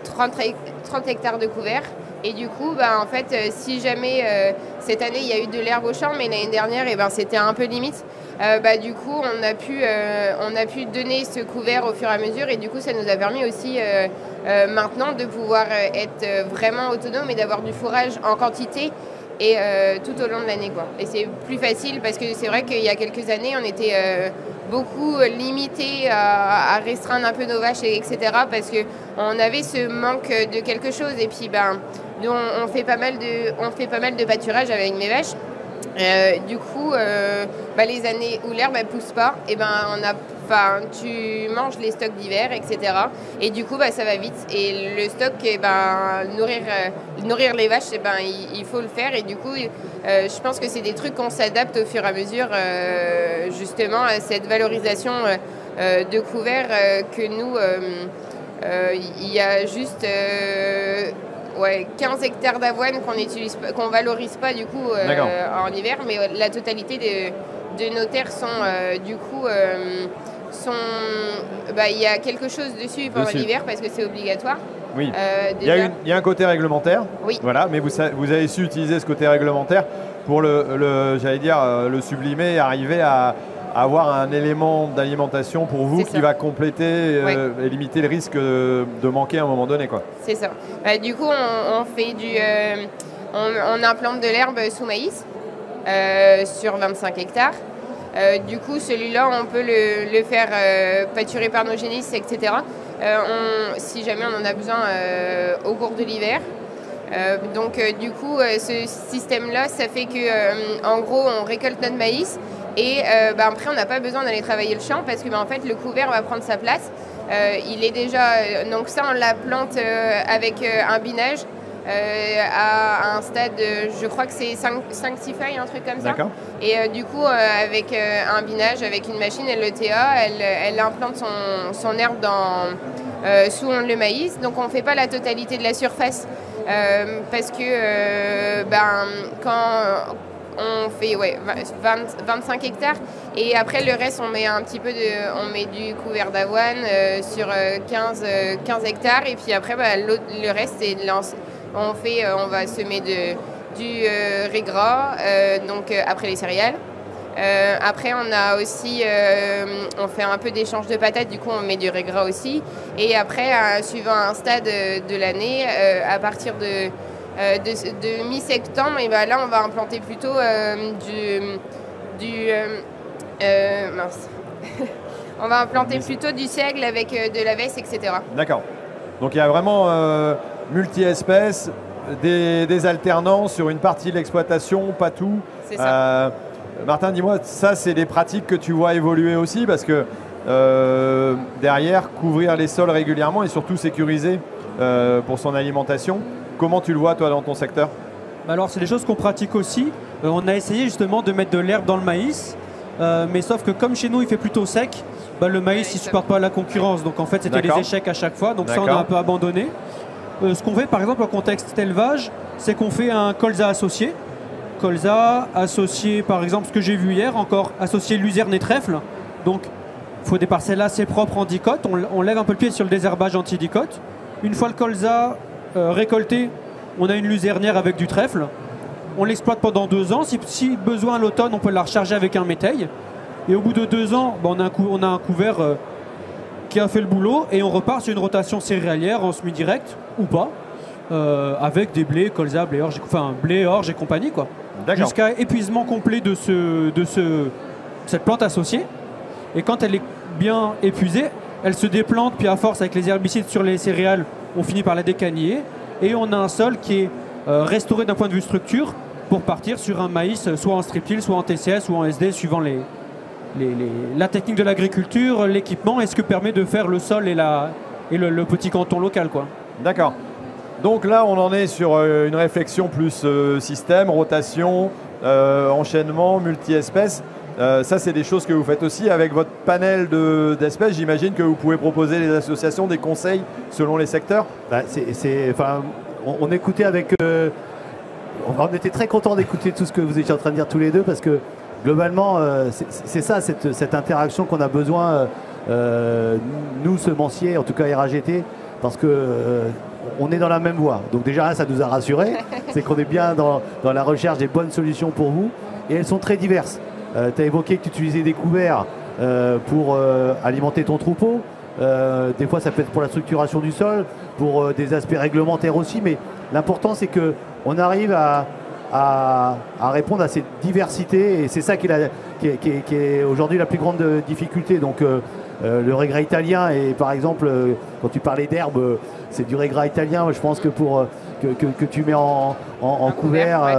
Speaker 2: 30 hectares de couverts. Et du coup, en fait, si jamais cette année il y a eu de l'herbe au champ, mais l'année dernière, c'était un peu limite. Du coup, on a pu donner ce couvert au fur et à mesure, et du coup, ça nous a permis aussi maintenant de pouvoir être vraiment autonome et d'avoir du fourrage en quantité et tout au long de l'année, quoi. Et c'est plus facile parce que c'est vrai qu'il y a quelques années, on était beaucoup limité à restreindre un peu nos vaches, etc. parce qu'on avait ce manque de quelque chose. Et puis, nous, on fait pas mal de pâturage avec mes vaches. Du coup, les années où l'herbe ne pousse pas, tu manges les stocks d'hiver, etc. Et du coup, ça va vite. Et le stock, nourrir les vaches, il faut le faire. Et du coup, je pense que c'est des trucs qu'on s'adapte au fur et à mesure, justement, à cette valorisation de couverts que nous, il y a juste 15 hectares d'avoine qu'on valorise pas du coup en hiver, mais la totalité de nos terres sont il y a quelque chose dessus pendant l'hiver parce que c'est obligatoire.
Speaker 1: Oui. Il y a un côté réglementaire.
Speaker 2: Oui.
Speaker 1: Voilà, mais vous avez su utiliser ce côté réglementaire pour le sublimer et arriver à avoir un élément d'alimentation pour vous qui va compléter et limiter le risque de manquer à un moment donné, quoi.
Speaker 2: C'est ça. Du coup, on fait on implante de l'herbe sous maïs sur 25 hectares. Du coup, celui-là, on peut le faire pâturer par nos génisses, etc. Si jamais on en a besoin au cours de l'hiver. Du coup, ce système-là, ça fait que, en gros, on récolte notre maïs et après, on n'a pas besoin d'aller travailler le champ parce que, en fait, le couvert va prendre sa place. Il est déjà... donc ça, on la plante avec un binage à un stade, je crois que c'est 5-6 feuilles, un truc comme ça. Et du coup, avec un binage, avec une machine, elle le TA, elle implante son herbe sous le maïs. Donc on ne fait pas la totalité de la surface parce que quand on fait 25 hectares et après le reste on met on met du couvert d'avoine sur 15 hectares et puis après le reste c'est on va semer du riz gras après les céréales. Après on a aussi on fait un peu d'échange de patates, du coup on met du riz gras aussi et après suivant un stade de l'année à partir de mi-septembre, et là on va implanter plutôt on va implanter plutôt du seigle avec de la veste, etc.
Speaker 1: D'accord. Donc il y a vraiment multi-espèces, des alternances sur une partie de l'exploitation, pas tout.
Speaker 2: C'est ça.
Speaker 1: Martin, dis-moi, ça c'est des pratiques que tu vois évoluer aussi parce que derrière, couvrir les sols régulièrement et surtout sécuriser pour son alimentation. Comment tu le vois, toi, dans ton secteur ?
Speaker 3: Alors, c'est des choses qu'on pratique aussi. On a essayé justement de mettre de l'herbe dans le maïs, mais sauf que comme chez nous, il fait plutôt sec, le maïs, il ne supporte pas la concurrence. Donc, en fait, c'était des échecs à chaque fois. Donc, ça, on a un peu abandonné. Ce qu'on fait, par exemple, en contexte élevage, c'est qu'on fait un colza associé. Colza associé, par exemple, ce que j'ai vu hier, encore associé luzerne et trèfle. Donc, il faut des parcelles assez propres en dicote. On lève un peu le pied sur le désherbage anti-dicote. Une fois le colza récolté, on a une luzernière avec du trèfle. On l'exploite pendant 2 ans. Si besoin à l'automne, on peut la recharger avec un métail. Et au bout de 2 ans, on a un couvert qui a fait le boulot et on repart sur une rotation céréalière en semi-direct ou pas, avec des blés, colza, blé, orge et compagnie, quoi. Jusqu'à épuisement complet de cette plante associée. Et quand elle est bien épuisée, elle se déplante, puis à force avec les herbicides sur les céréales, on finit par la décaniller et on a un sol qui est restauré d'un point de vue structure pour partir sur un maïs soit en strip-till, soit en TCS ou en SD suivant la technique de l'agriculture, l'équipement et ce que permet de faire le sol et le petit canton local, quoi.
Speaker 1: D'accord. Donc là, on en est sur une réflexion plus système, rotation, enchaînement, multi-espèces. Ça, c'est des choses que vous faites aussi avec votre panel d'espèces. J'imagine que vous pouvez proposer des associations, des conseils selon les secteurs.
Speaker 5: On écoutait avec... on était très contents d'écouter tout ce que vous étiez en train de dire tous les deux parce que globalement, c'est ça, cette interaction qu'on a besoin, nous, semenciers, en tout cas RAGT, parce que on est dans la même voie. Donc déjà, là, ça nous a rassurés, c'est qu'on est bien dans la recherche des bonnes solutions pour vous, et elles sont très diverses. Tu as évoqué que tu utilisais des couverts pour alimenter ton troupeau. Des fois, ça peut être pour la structuration du sol, pour des aspects réglementaires aussi, mais l'important, c'est qu'on arrive à répondre à cette diversité, et c'est ça qui est aujourd'hui la plus grande difficulté. Donc le régras italien, et par exemple quand tu parlais d'herbe, c'est du régras italien, je pense que que tu mets en couvert,
Speaker 2: ouais.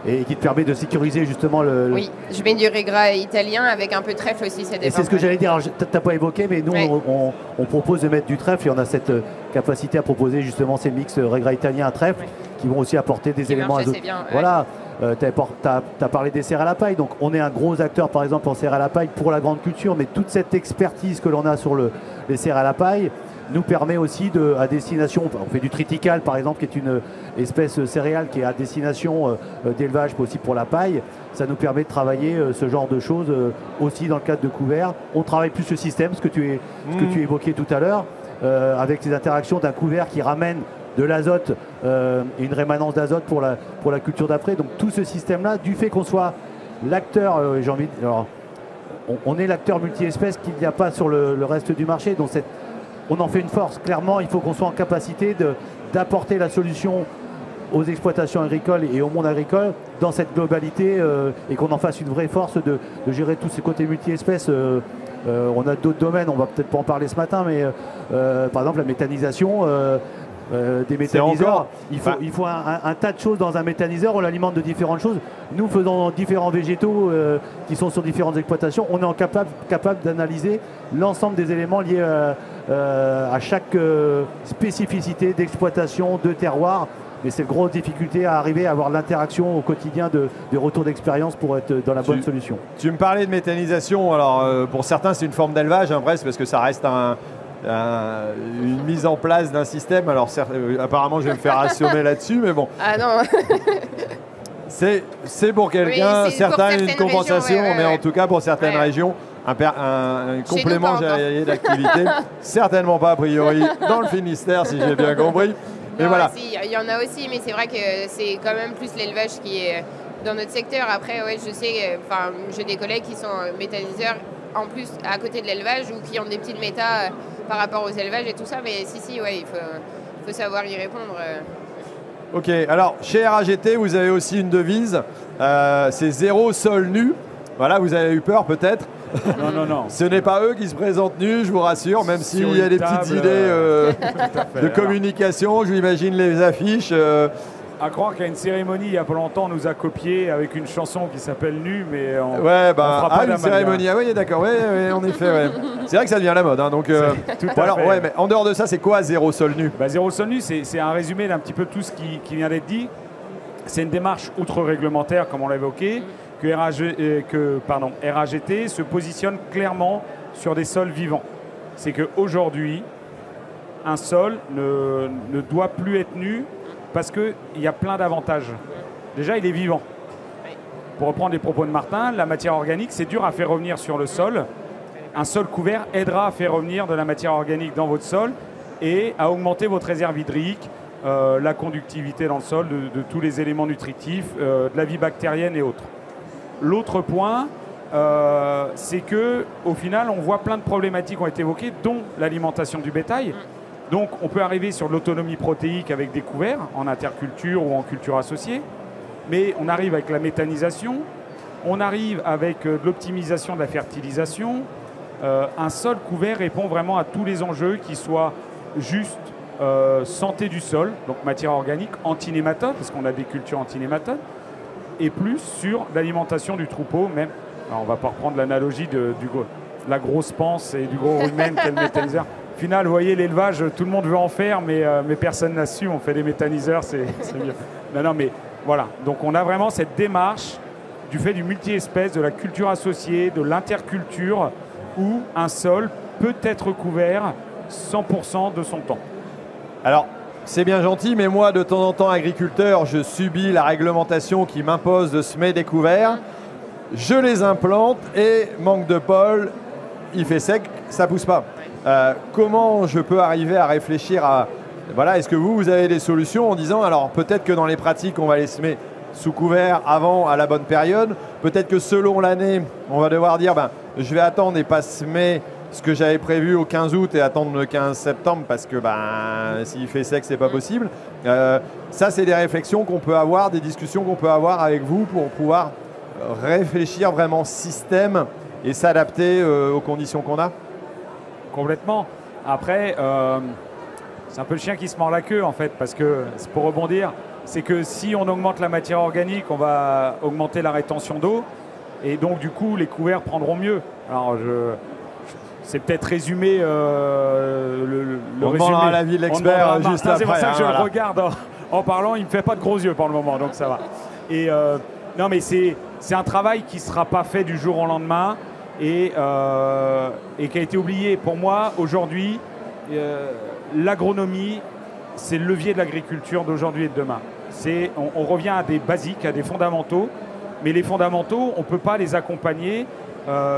Speaker 5: Et qui te permet de sécuriser justement
Speaker 2: Oui, je mets du régras italien avec un peu de trèfle aussi, ça dépend.
Speaker 5: Et c'est ce que j'allais dire, tu n'as pas évoqué, mais nous
Speaker 2: ouais.
Speaker 5: on propose de mettre du trèfle, et on a cette capacité à proposer justement ces mix régras italien à trèfle, ouais, qui vont aussi apporter des éléments azotés. Voilà, tu as parlé des serres à la paille, donc on est un gros acteur par exemple en serre à la paille pour la grande culture, mais toute cette expertise que l'on a sur les serres à la paille nous permet aussi à destination, on fait du triticale par exemple, qui est une espèce céréale qui est à destination d'élevage, mais aussi pour la paille. Ça nous permet de travailler ce genre de choses aussi dans le cadre de couverts. On travaille plus le système, ce que tu évoquais tout à l'heure, avec les interactions d'un couvert qui ramène de l'azote et une rémanence d'azote pour la culture d'après. Donc tout ce système-là, du fait qu'on soit l'acteur, on est l'acteur multi-espèces qu'il n'y a pas sur le reste du marché. Donc on en fait une force. Clairement, il faut qu'on soit en capacité d'apporter la solution aux exploitations agricoles et au monde agricole dans cette globalité, et qu'on en fasse une vraie force de gérer tous ces côtés multi-espèces. On a d'autres domaines, on va peut-être pas en parler ce matin, mais par exemple la méthanisation des méthaniseurs. Il faut un tas de choses dans un méthaniseur, on l'alimente de différentes choses. Nous faisons différents végétaux qui sont sur différentes exploitations, on est capable d'analyser l'ensemble des éléments liés à chaque spécificité d'exploitation, de terroir. Mais c'est une grosse difficulté à arriver à avoir l'interaction au quotidien de retour d'expérience pour être dans la bonne solution.
Speaker 1: Tu me parlais de méthanisation. Alors pour certains c'est une forme d'élevage, hein, presque, parce que ça reste une mise en place d'un système. Alors apparemment je vais me faire assommer là-dessus, mais bon.
Speaker 2: Ah non.
Speaker 1: C'est pour quelqu'un,
Speaker 2: oui,
Speaker 1: certains une compensation,
Speaker 2: régions,
Speaker 1: mais en tout cas pour certaines régions, un complément d'activité. Certainement pas a priori dans le Finistère, si j'ai bien compris.
Speaker 2: Non,
Speaker 1: et voilà.
Speaker 2: Si, il y en a aussi, mais c'est vrai que c'est quand même plus l'élevage qui est dans notre secteur. Après, ouais, je sais, j'ai des collègues qui sont méthaniseurs en plus à côté de l'élevage ou qui ont des petites méta par rapport aux élevages et tout ça. Mais si, ouais, il faut savoir y répondre.
Speaker 1: Ok, alors chez RAGT, vous avez aussi une devise, c'est zéro sol nu. Voilà, vous avez eu peur peut-être.
Speaker 4: Non.
Speaker 1: Ce n'est pas eux qui se présentent nus, je vous rassure, même s'il y a des petites idées de communication, je m'imagine les affiches.
Speaker 4: À croire qu'il y a une cérémonie il n'y a pas longtemps, on nous a copié avec une chanson qui s'appelle Nu, mais on fera pas
Speaker 1: une cérémonie. Ah oui, d'accord, ouais, en effet. Ouais. C'est vrai que ça devient la mode. Hein, donc, alors, ouais, mais en dehors de ça, c'est quoi zéro sol nu?
Speaker 4: Zéro sol nu, c'est un résumé d'un petit peu tout ce qui vient d'être dit. C'est une démarche outre-réglementaire, comme on l'a évoqué, que RAGT se positionne clairement sur des sols vivants. C'est qu'aujourd'hui, un sol ne doit plus être nu parce qu'il y a plein d'avantages. Déjà, il est vivant. Pour reprendre les propos de Martin, la matière organique, c'est dur à faire revenir sur le sol. Un sol couvert aidera à faire revenir de la matière organique dans votre sol et à augmenter votre réserve hydrique, la conductivité dans le sol, de tous les éléments nutritifs, de la vie bactérienne et autres. L'autre point, c'est qu'au final, on voit plein de problématiques qui ont été évoquées, dont l'alimentation du bétail. Donc, on peut arriver sur de l'autonomie protéique avec des couverts, en interculture ou en culture associée. Mais on arrive avec la méthanisation, on arrive avec de l'optimisation de la fertilisation. Un sol couvert répond vraiment à tous les enjeux, qui soient juste santé du sol, donc matière organique, antinématode, parce qu'on a des cultures antinématodes, et plus sur l'alimentation du troupeau même. Alors, on ne va pas reprendre l'analogie de la grosse panse et du gros rumen qu'est le méthaniseur. Au final, vous voyez, l'élevage, tout le monde veut en faire, mais personne n'a su. On fait des méthaniseurs, c'est mieux. Non, mais voilà. Donc, on a vraiment cette démarche du fait du multi-espèce, de la culture associée, de l'interculture, où un sol peut être couvert 100% de son temps.
Speaker 1: Alors, c'est bien gentil, mais moi, de temps en temps, agriculteur, je subis la réglementation qui m'impose de semer des couverts. je les implante et manque de pôle, il fait sec, ça pousse pas. Comment je peux arriver à réfléchir à... Voilà, est-ce que vous avez des solutions en disant, alors peut-être que dans les pratiques, on va les semer sous couvert avant, à la bonne période. Peut-être que selon l'année, on va devoir dire, je vais attendre et pas semer ce que j'avais prévu au 15 août et attendre le 15 septembre parce que s'il fait sec, c'est pas possible. Ça, c'est des réflexions qu'on peut avoir, des discussions qu'on peut avoir avec vous pour pouvoir réfléchir vraiment système et s'adapter aux conditions qu'on a.
Speaker 4: Complètement. Après, c'est un peu le chien qui se mord la queue en fait, parce que, pour rebondir, c'est que si on augmente la matière organique, on va augmenter la rétention d'eau et donc du coup les couverts prendront mieux. Alors c'est peut-être résumé le
Speaker 1: on
Speaker 4: résumé.
Speaker 1: demandera l'avis de l'expert juste après.
Speaker 4: C'est pour ça que je
Speaker 1: voilà.
Speaker 4: le regarde en parlant, il ne me fait pas de gros yeux pour le moment, donc ça va. Et non mais c'est un travail qui ne sera pas fait du jour au lendemain et qui a été oublié. Pour moi, aujourd'hui, l'agronomie, c'est le levier de l'agriculture d'aujourd'hui et de demain. On revient à des basiques, à des fondamentaux, mais les fondamentaux, on ne peut pas les accompagner.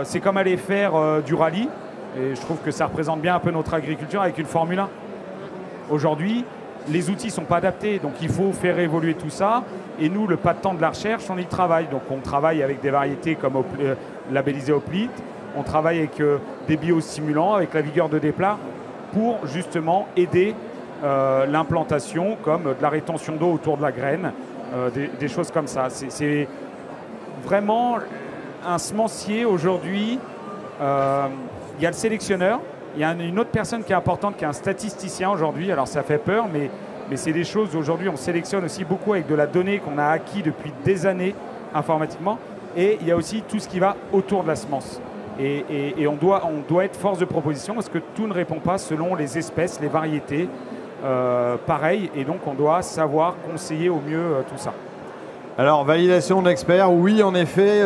Speaker 4: C'est comme aller faire du rallye, et je trouve que ça représente bien un peu notre agriculture avec une Formule 1. Aujourd'hui, les outils ne sont pas adaptés, donc il faut faire évoluer tout ça. Et nous, le pas de temps de la recherche, on y travaille. Donc on travaille avec des variétés comme labellisées Hoplite, on travaille avec des biostimulants, avec la vigueur de déplat, pour justement aider l'implantation, comme de la rétention d'eau autour de la graine, des choses comme ça. C'est vraiment un semencier aujourd'hui. Il y a le sélectionneur, il y a une autre personne qui est importante, qui est un statisticien aujourd'hui. Alors ça fait peur, mais c'est des choses aujourd'hui. On sélectionne aussi beaucoup avec de la donnée qu'on a acquis depuis des années informatiquement. Et il y a aussi tout ce qui va autour de la semence. Et on doit être force de proposition parce que tout ne répond pas selon les espèces, les variétés. Pareil, et donc on doit savoir conseiller au mieux tout ça.
Speaker 1: Alors, validation de l'expert, oui, en effet,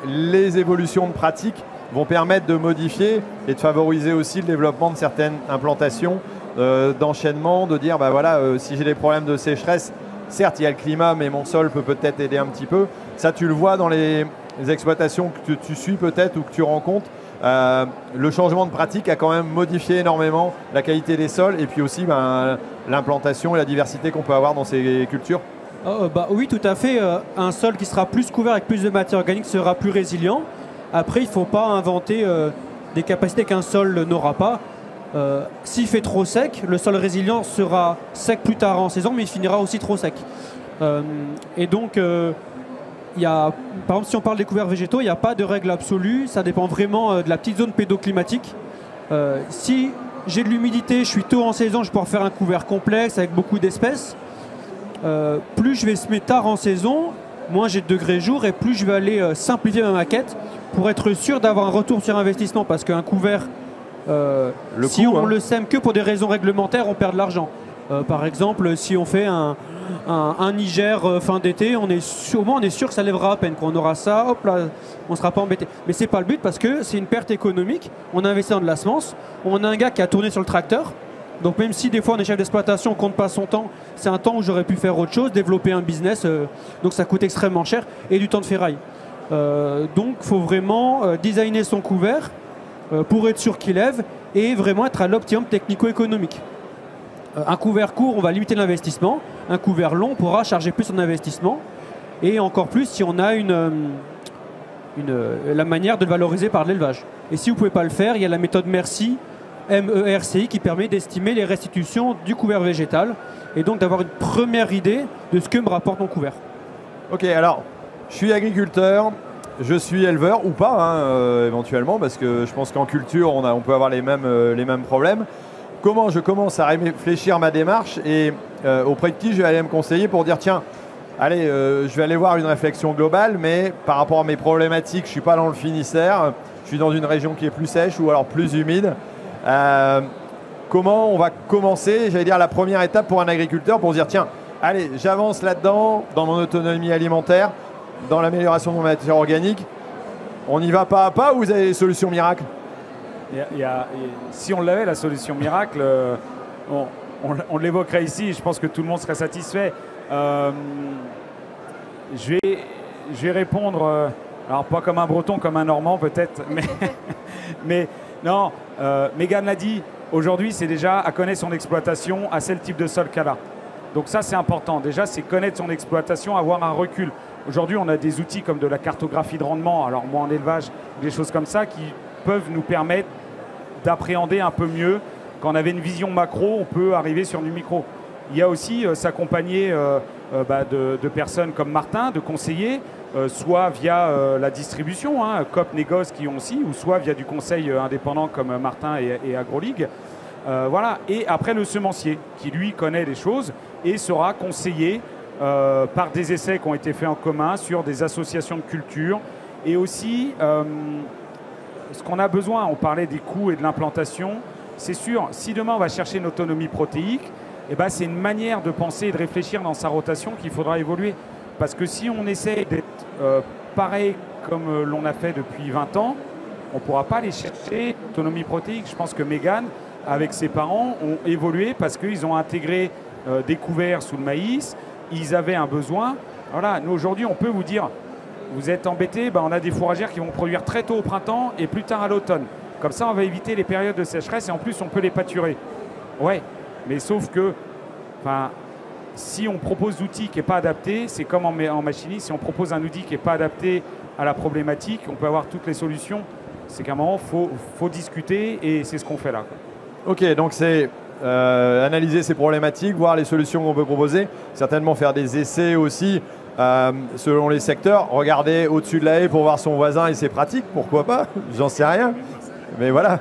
Speaker 1: les évolutions de pratique vont permettre de modifier et de favoriser aussi le développement de certaines implantations d'enchaînement, de dire, si j'ai des problèmes de sécheresse, certes, il y a le climat, mais mon sol peut peut-être aider un petit peu. Ça, tu le vois dans les exploitations que tu suis peut-être ou que tu rencontres. Le changement de pratique a quand même modifié énormément la qualité des sols et puis aussi l'implantation et la diversité qu'on peut avoir dans ces cultures.
Speaker 3: Oui, tout à fait. Un sol qui sera plus couvert avec plus de matière organique sera plus résilient. Après, il ne faut pas inventer des capacités qu'un sol n'aura pas. S'il fait trop sec, le sol résilient sera sec plus tard en saison, mais il finira aussi trop sec. Et donc, par exemple, si on parle des couverts végétaux, il n'y a pas de règle absolue. Ça dépend vraiment de la petite zone pédoclimatique. Si j'ai de l'humidité, je suis tôt en saison, je vais pouvoir faire un couvert complexe avec beaucoup d'espèces. Plus je vais semer tard en saison, moins j'ai de degrés jour et plus je vais aller simplifier ma maquette pour être sûr d'avoir un retour sur investissement. Parce qu'un couvert, si on le sème que pour des raisons réglementaires, on perd de l'argent. Par exemple, si on fait un Niger fin d'été, au moins on est sûr que ça lèvera à peine. Quand on aura ça, hop là, on ne sera pas embêté. Mais c'est pas le but parce que c'est une perte économique. On a investi dans de la semence. On a un gars qui a tourné sur le tracteur. Donc même si des fois on est chef d'exploitation, on ne compte pas son temps, c'est un temps où j'aurais pu faire autre chose, développer un business. Donc ça coûte extrêmement cher et du temps de ferraille. Donc il faut vraiment designer son couvert pour être sûr qu'il lève et vraiment être à l'optimum technico-économique. Un couvert court, on va limiter l'investissement. Un couvert long, on pourra charger plus son investissement. Et encore plus si on a la manière de le valoriser par l'élevage. Et si vous ne pouvez pas le faire, il y a la méthode MERCI, MERCI, qui permet d'estimer les restitutions du couvert végétal. Et donc d'avoir une première idée de ce que me rapporte mon couvert.
Speaker 1: Ok, alors, je suis agriculteur, je suis éleveur ou pas, éventuellement, parce que je pense qu'en culture, on peut avoir les mêmes problèmes. Comment je commence à réfléchir ma démarche et auprès de qui je vais aller me conseiller pour dire tiens, allez, je vais aller voir une réflexion globale, mais par rapport à mes problématiques, je ne suis pas dans le Finistère, je suis dans une région qui est plus sèche ou alors plus humide. Comment on va commencer, j'allais dire, la première étape pour un agriculteur pour se dire tiens, allez, j'avance là-dedans, dans mon autonomie alimentaire, dans l'amélioration de mon matière organique. On y va pas à pas ou vous avez des solutions miracles ?
Speaker 4: Si on l'avait, la solution miracle, on l'évoquerait ici, je pense que tout le monde serait satisfait. Je vais répondre Alors pas comme un breton, comme un normand peut-être, mais non, Mégane l'a dit, aujourd'hui c'est déjà à connaître son exploitation, à quel type de sol qu'elle a. Donc ça c'est important, déjà c'est connaître son exploitation, avoir un recul. Aujourd'hui on a des outils comme de la cartographie de rendement, alors moi en élevage, des choses comme ça qui peuvent nous permettre d'appréhender un peu mieux. Quand on avait une vision macro, on peut arriver sur du micro. Il y a aussi s'accompagner de personnes comme Martin, de conseillers, soit via la distribution, COP Négoce qui ont aussi, ou soit via du conseil indépendant comme Martin et AgroLeague. Voilà. Et après le semencier, qui lui connaît les choses et sera conseillé par des essais qui ont été faits en commun sur des associations de culture. Et aussi, ce qu'on a besoin, on parlait des coûts et de l'implantation, c'est sûr, si demain on va chercher une autonomie protéique, eh ben, c'est une manière de penser et de réfléchir dans sa rotation qu'il faudra évoluer. Parce que si on essaie d'être pareil comme l'on a fait depuis 20 ans, on ne pourra pas aller chercher l'autonomie protéique. Je pense que Mégane, avec ses parents, ont évolué parce qu'ils ont intégré des couverts sous le maïs, ils avaient un besoin. Voilà, nous aujourd'hui, on peut vous dire, vous êtes embêtés, ben, on a des fourragères qui vont produire très tôt au printemps et plus tard à l'automne. Comme ça, on va éviter les périodes de sécheresse et en plus, on peut les pâturer. Ouais, mais sauf que, si on propose d'outils qui n'est pas adapté, c'est comme en machinisme, si on propose un outil qui n'est pas adapté à la problématique, on peut avoir toutes les solutions. C'est qu'à un moment, il faut discuter et c'est ce qu'on fait là, quoi.
Speaker 1: Ok, donc c'est analyser ces problématiques, voir les solutions qu'on peut proposer, certainement faire des essais aussi selon les secteurs, regarder au-dessus de la haie pour voir son voisin et ses pratiques, pourquoi pas, j'en sais rien. Mais voilà,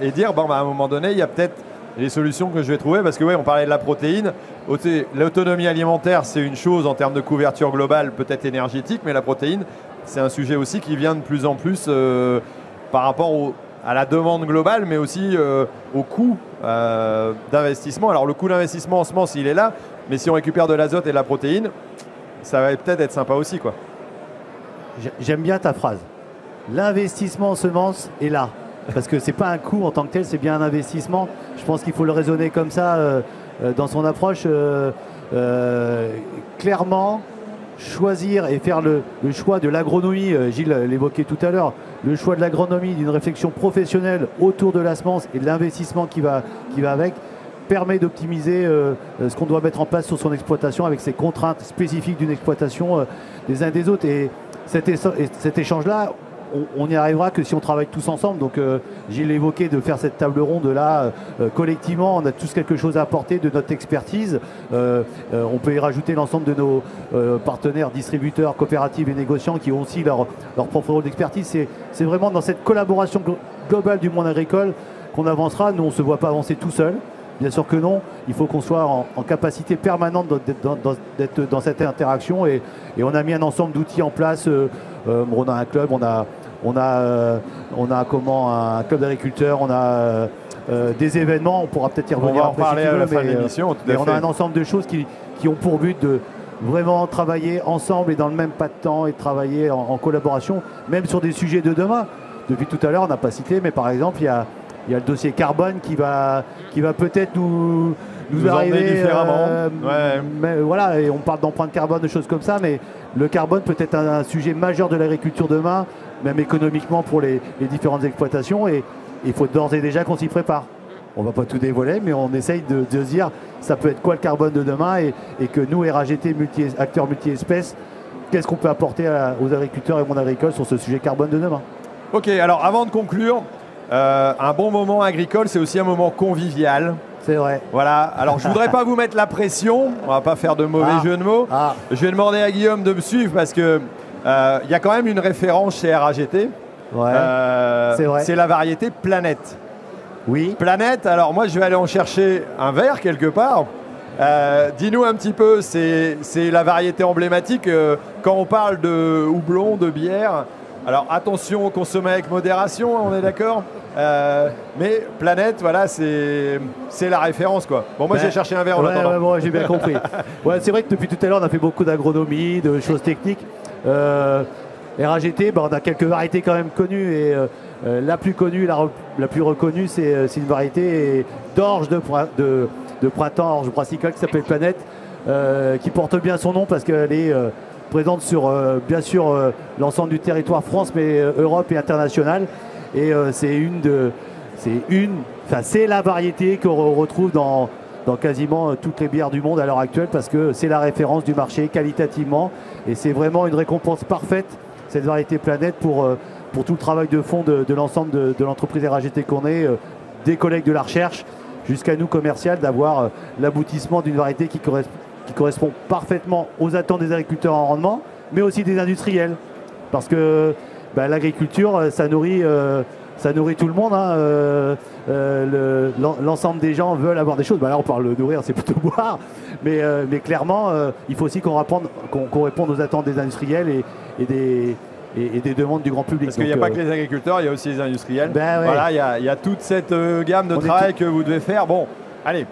Speaker 1: et dire, à un moment donné, il y a peut-être les solutions que je vais trouver, parce que on parlait de la protéine. L'autonomie alimentaire, c'est une chose en termes de couverture globale, peut-être énergétique, mais la protéine, c'est un sujet aussi qui vient de plus en plus par rapport à la demande globale, mais aussi au coût d'investissement. Alors le coût d'investissement en semences, il est là, mais si on récupère de l'azote et de la protéine, ça va peut-être être sympa aussi, quoi.
Speaker 5: J'aime bien ta phrase. L'investissement en semences est là. Parce que ce n'est pas un coût en tant que tel, c'est bien un investissement. Je pense qu'il faut le raisonner comme ça dans son approche. Clairement, choisir et faire le choix de l'agronomie, Gilles l'évoquait tout à l'heure, le choix de l'agronomie, d'une réflexion professionnelle autour de la semence et de l'investissement qui va avec, permet d'optimiser ce qu'on doit mettre en place sur son exploitation avec ses contraintes spécifiques d'une exploitation des uns et des autres. Et cet échange-là, on n'y arrivera que si on travaille tous ensemble. Donc Gilles évoqué de faire cette table ronde là collectivement, on a tous quelque chose à apporter de notre expertise. On peut y rajouter l'ensemble de nos partenaires, distributeurs, coopératives et négociants qui ont aussi leur propre rôle d'expertise. C'est vraiment dans cette collaboration globale du monde agricole qu'on avancera. Nous, on ne se voit pas avancer tout seul. Bien sûr que non, il faut qu'on soit en capacité permanente d'être dans cette interaction et on a mis un ensemble d'outils en place. On a un club, on a un club d'agriculteurs, on a des événements, on pourra peut-être y revenir.
Speaker 1: On va en parler à la fin de l'émission.
Speaker 5: Mais on a un ensemble de choses qui ont pour but de vraiment travailler ensemble et dans le même pas de temps et travailler en collaboration, même sur des sujets de demain. Depuis tout à l'heure, on n'a pas cité, mais par exemple, il y a le dossier carbone qui va peut-être nous arriver
Speaker 1: différemment.
Speaker 5: Mais voilà, et on parle d'empreinte carbone, de choses comme ça, mais le carbone peut être un sujet majeur de l'agriculture demain, même économiquement pour les différentes exploitations, et il faut d'ores et déjà qu'on s'y prépare. On ne va pas tout dévoiler, mais on essaye de se dire ça peut être quoi le carbone de demain, et que nous, RAGT, acteurs multi-espèces, qu'est-ce qu'on peut apporter aux agriculteurs et au monde agricole sur ce sujet carbone de demain.
Speaker 1: Ok, alors avant de conclure, un bon moment agricole, c'est aussi un moment convivial.
Speaker 5: C'est vrai.
Speaker 1: Voilà, alors je voudrais pas vous mettre la pression, on va pas faire de mauvais jeux de mots. Je vais demander à Guillaume de me suivre parce que il y a quand même une référence chez RAGT.
Speaker 5: Ouais, c'est vrai.
Speaker 1: C'est la variété Planète.
Speaker 5: Oui.
Speaker 1: Planète, alors moi je vais aller en chercher un verre quelque part. Dis-nous un petit peu, c'est la variété emblématique quand on parle de houblon, de bière. Alors attention, consommer avec modération, on est d'accord. Mais Planète, voilà, c'est la référence, quoi. Bon, moi j'ai cherché un verre en attendant.
Speaker 5: Ouais, j'ai bien compris. Ouais, c'est vrai que depuis tout à l'heure, on a fait beaucoup d'agronomie, de choses techniques. RAGT, on a quelques variétés quand même connues et la plus connue, la plus reconnue, c'est une variété d'orge de printemps, orge brassicole qui s'appelle Planète, qui porte bien son nom parce qu'elle est présente sur, bien sûr, l'ensemble du territoire France, mais Europe et international. Et c'est la variété qu'on retrouve dans quasiment toutes les bières du monde à l'heure actuelle, parce que c'est la référence du marché qualitativement. Et c'est vraiment une récompense parfaite, cette variété Planète, pour tout le travail de fond de l'ensemble de l'entreprise RAGT qu'on est, des collègues de la recherche, jusqu'à nous commercial, d'avoir l'aboutissement d'une variété qui correspond parfaitement aux attentes des agriculteurs en rendement, mais aussi des industriels. Parce que l'agriculture, ça nourrit tout le monde. Hein. L'ensemble des gens veulent avoir des choses. Là, on parle de nourrir, c'est plutôt boire. Mais clairement, il faut aussi qu'on réponde aux attentes des industriels et des demandes du grand public.
Speaker 1: Parce qu'il n'y a pas que les agriculteurs, il y a aussi les industriels.
Speaker 5: Ouais.
Speaker 1: Voilà, il y a toute cette gamme de travail que vous devez faire. Bon, allez,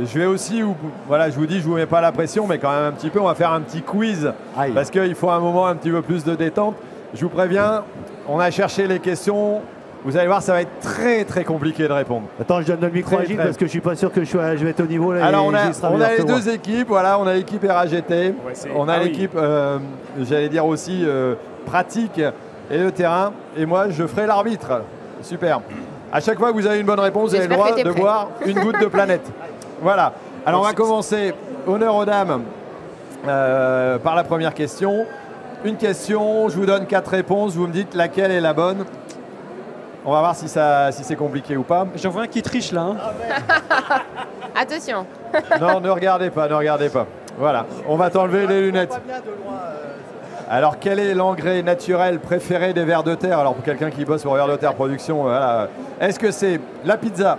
Speaker 1: je vais aussi, voilà, je vous dis, je ne vous mets pas la pression, mais quand même un petit peu, on va faire un petit quiz.
Speaker 5: Aïe.
Speaker 1: Parce qu'il faut un moment un petit peu plus de détente. Je vous préviens, on a cherché les questions. Vous allez voir, ça va être très très compliqué de répondre.
Speaker 5: Attends, je donne le micro à Gilles parce que je suis pas sûr que je vais être au niveau. Là,
Speaker 1: alors on a les deux équipes, voilà, on a l'équipe RAGT, on a l'équipe, j'allais dire aussi pratique et le terrain. Et moi, je ferai l'arbitre. Super. À chaque fois que vous avez une bonne réponse, vous avez le droit de boire une goutte de Planète. Voilà. Alors on va commencer. Honneur aux dames par la première question. Une question, je vous donne 4 réponses, vous me dites laquelle est la bonne. On va voir si c'est compliqué ou pas.
Speaker 3: J'en vois un qui triche là. Hein.
Speaker 2: Attention.
Speaker 1: Non, ne regardez pas. Voilà, on va t'enlever les lunettes. Alors, quel est l'engrais naturel préféré des vers de terre? Alors, pour quelqu'un qui bosse pour vers de terre production, voilà. Est-ce que c'est la pizza,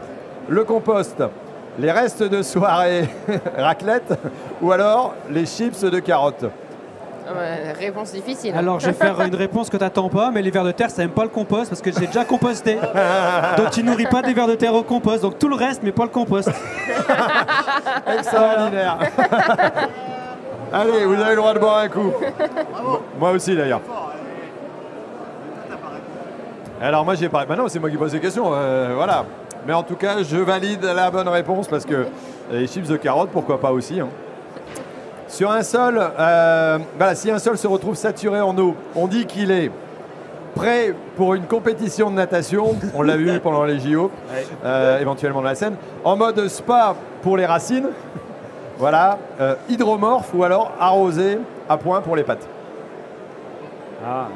Speaker 1: le compost, les restes de soirée raclette ou alors les chips de carottes?
Speaker 2: Réponse difficile.
Speaker 3: Alors je vais faire une réponse que tu n'attends pas, mais les vers de terre, ça n'aime pas le compost parce que j'ai déjà composté. Donc tu nourris pas des vers de terre au compost. Donc tout le reste, mais pas le compost.
Speaker 1: Extraordinaire. Allez, vous avez le droit de boire un coup. Moi aussi d'ailleurs. Alors moi j'ai pas... non, c'est moi qui pose les questions. Voilà. Mais en tout cas, je valide la bonne réponse parce que les chips de carottes, pourquoi pas aussi. Hein. Sur un sol, si un sol se retrouve saturé en eau, on dit qu'il est prêt pour une compétition de natation, on l'a vu pendant les JO, éventuellement dans la Seine, en mode spa pour les racines, voilà, hydromorphe ou alors arrosé à point pour les pâtes.
Speaker 4: Ah,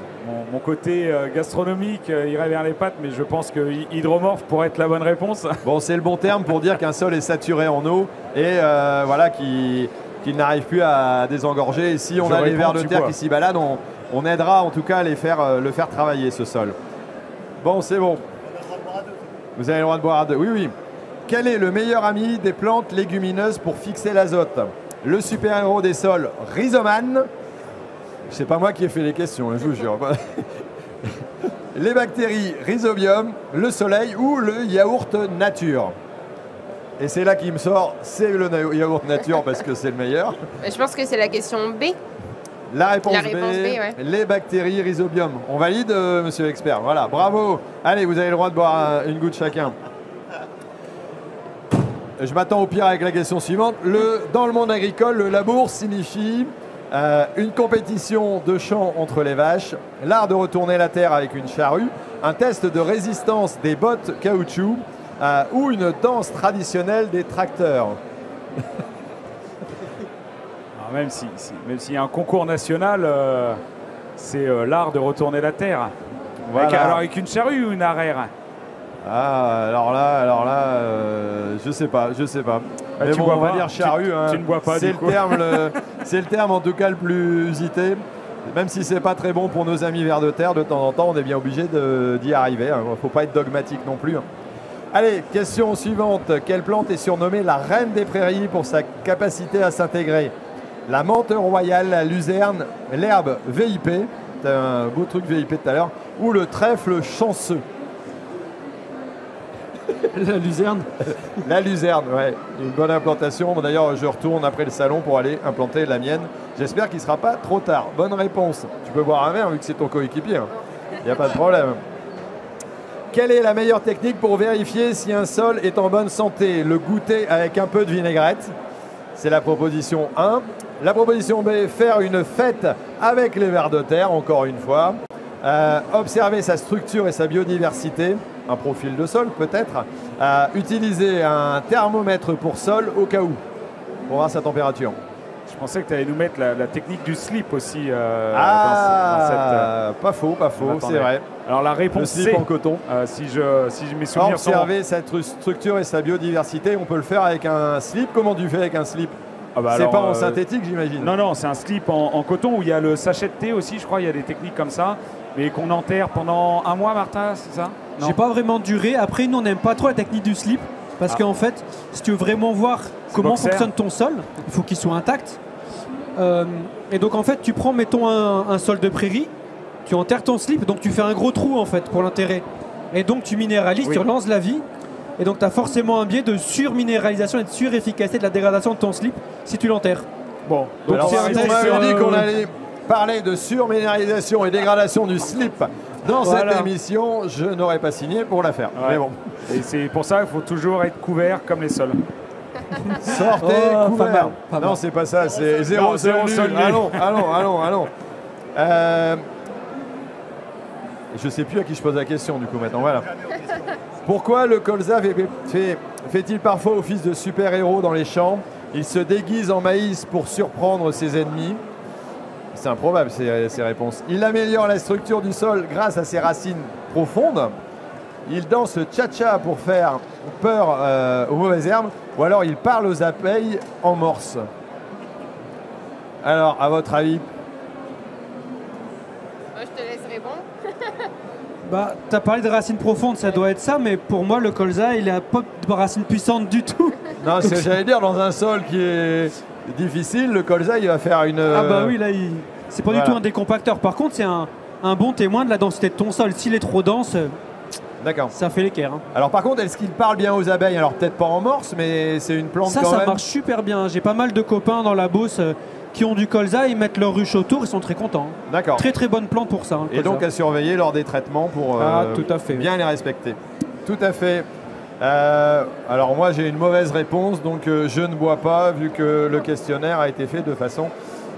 Speaker 4: mon côté gastronomique irait vers les pâtes, mais je pense que hydromorphe pourrait être la bonne réponse. Bon,
Speaker 1: c'est le bon terme pour dire qu'un sol est saturé en eau et voilà, qu'il n'arrive plus à désengorger. Et si on a les vers de terre qui s'y baladent, on aidera en tout cas à le faire travailler, ce sol. Bon, c'est bon. Vous avez le droit de boire à deux. Oui. Quel est le meilleur ami des plantes légumineuses pour fixer l'azote? Le super-héros des sols, Rhizoman. C'est pas moi qui ai fait les questions, je vous jure. Les bactéries, Rhizobium, le soleil ou le yaourt nature? Et c'est là qu'il me sort, c'est le yaourt nature parce que c'est le meilleur.
Speaker 2: Je pense que c'est la question B.
Speaker 1: La réponse B, ouais. Les bactéries Rhizobium. On valide, monsieur l'expert. Voilà, bravo. Allez, vous avez le droit de boire une goutte chacun. Je m'attends au pire avec la question suivante. Dans le monde agricole, le labour signifie une compétition de chant entre les vaches, l'art de retourner la terre avec une charrue, un test de résistance des bottes caoutchouc, ou une danse traditionnelle des tracteurs.
Speaker 4: Alors même s'il y a un concours national, c'est l'art de retourner la terre. Voilà. Avec une charrue ou une arrière?
Speaker 1: Ah, alors là, je sais pas. Mais bon, on va dire charrue.
Speaker 4: Tu ne bois pas,
Speaker 1: c'est le terme en tout cas le plus usité. Même si c'est pas très bon pour nos amis vers de terre, de temps en temps, on est bien obligé d'y arriver. Il ne faut pas être dogmatique non plus. Allez, question suivante. Quelle plante est surnommée la reine des prairies pour sa capacité à s'intégrer? La menthe royale, la luzerne, l'herbe VIP, c'est un beau truc VIP tout à l'heure, ou le trèfle chanceux?
Speaker 3: La luzerne.
Speaker 1: La luzerne, ouais. Une bonne implantation. Bon, d'ailleurs, je retourne après le salon pour aller implanter la mienne. J'espère qu'il ne sera pas trop tard. Bonne réponse. Tu peux boire un verre vu que c'est ton coéquipier. Il n'y a pas de problème. Quelle est la meilleure technique pour vérifier si un sol est en bonne santé? Le goûter avec un peu de vinaigrette, C'est la proposition 1. La proposition B, faire une fête avec les vers de terre, encore une fois. Observer sa structure et sa biodiversité, un profil de sol peut-être. Utiliser un thermomètre pour sol au cas où, pour voir sa température.
Speaker 4: Je pensais que tu allais nous mettre la technique du slip aussi.
Speaker 1: Pas faux, c'est vrai.
Speaker 4: Alors la
Speaker 1: Le
Speaker 4: réponse
Speaker 1: slip
Speaker 4: C,
Speaker 1: en coton.
Speaker 4: si mes souvenirs sont...
Speaker 1: Observer cette structure et sa biodiversité, on peut le faire avec un slip. Comment tu fais avec un slip?
Speaker 4: Ah bah
Speaker 1: C'est
Speaker 4: alors,
Speaker 1: pas en synthétique, j'imagine.
Speaker 4: Non, c'est un slip en coton où il y a le sachet de thé aussi, je crois, il y a des techniques comme ça, mais qu'on enterre pendant un mois, Martin, c'est ça? Non.
Speaker 3: J'ai pas vraiment duré. Après, nous, on n'aime pas trop la technique du slip. Parce qu'en fait, si tu veux vraiment voir comment
Speaker 4: boxer.
Speaker 3: fonctionne ton sol, il faut qu'il soit intact. Et donc, en fait, tu prends, mettons, un sol de prairie, tu enterres ton slip, donc tu fais un gros trou, en fait, pour l'enterrer. Et donc, tu minéralises, tu relances la vie. Et donc, tu as forcément un biais de surminéralisation et de surefficacité de la dégradation de ton slip si tu l'enterres.
Speaker 4: Bon,
Speaker 3: Donc,
Speaker 1: Alors,
Speaker 3: c'est un
Speaker 1: si on
Speaker 3: test,
Speaker 1: m'avait dit qu'on allait parler de surminéralisation et dégradation du slip dans
Speaker 4: Voilà.
Speaker 1: cette émission, je n'aurais pas signé pour la faire.
Speaker 4: Ouais.
Speaker 1: Mais bon,
Speaker 4: Et c'est pour ça qu'il faut toujours être couvert comme les sols.
Speaker 1: sortez
Speaker 3: Oh,
Speaker 1: couvert.
Speaker 3: pas mal, pas
Speaker 1: Non,
Speaker 3: mal.
Speaker 1: c'est pas ça, c'est
Speaker 4: Non,
Speaker 1: zéro
Speaker 4: zéro
Speaker 1: sol
Speaker 4: sol
Speaker 1: nul.
Speaker 4: nul.
Speaker 1: Allons. Je sais plus à qui je pose la question du coup maintenant. Voilà. Pourquoi le colza fait-il parfois office de super-héros dans les champs? Il se déguise en maïs pour surprendre ses ennemis. C'est improbable ces réponses. Il améliore la structure du sol grâce à ses racines profondes. Il danse le cha-cha pour faire peur aux mauvaises herbes. Ou alors il parle aux abeilles en morse. Alors, à votre avis?
Speaker 2: Moi, je te laisse répondre.
Speaker 3: Bah, t'as parlé de racines profondes, ça doit être ça, mais pour moi, le colza, il a pas de racines puissantes du tout.
Speaker 1: Non, c'est ce que j'allais dire, dans un sol qui est difficile, le colza, il va faire une...
Speaker 3: Ah bah oui, là, c'est pas
Speaker 1: voilà.
Speaker 3: du tout un décompacteur. Par contre, c'est un bon témoin de la densité de ton sol. S'il est trop dense,
Speaker 1: D'accord.
Speaker 3: ça fait l'équerre. Hein.
Speaker 1: Alors par contre, est-ce qu'il parle bien aux abeilles? Alors peut-être pas en morse, mais c'est une plante
Speaker 3: Ça
Speaker 1: quand même.
Speaker 3: marche super bien. J'ai pas mal de copains dans la Beauce qui ont du colza, ils mettent leur ruche autour, ils sont très contents.
Speaker 1: D'accord.
Speaker 3: Très très bonne plante pour ça. Hein, le
Speaker 1: Et donc
Speaker 3: colza.
Speaker 1: à surveiller lors des traitements pour
Speaker 3: tout à fait.
Speaker 1: bien les respecter. Tout à fait. Alors moi j'ai une mauvaise réponse, donc je ne bois pas, vu que le questionnaire a été fait de façon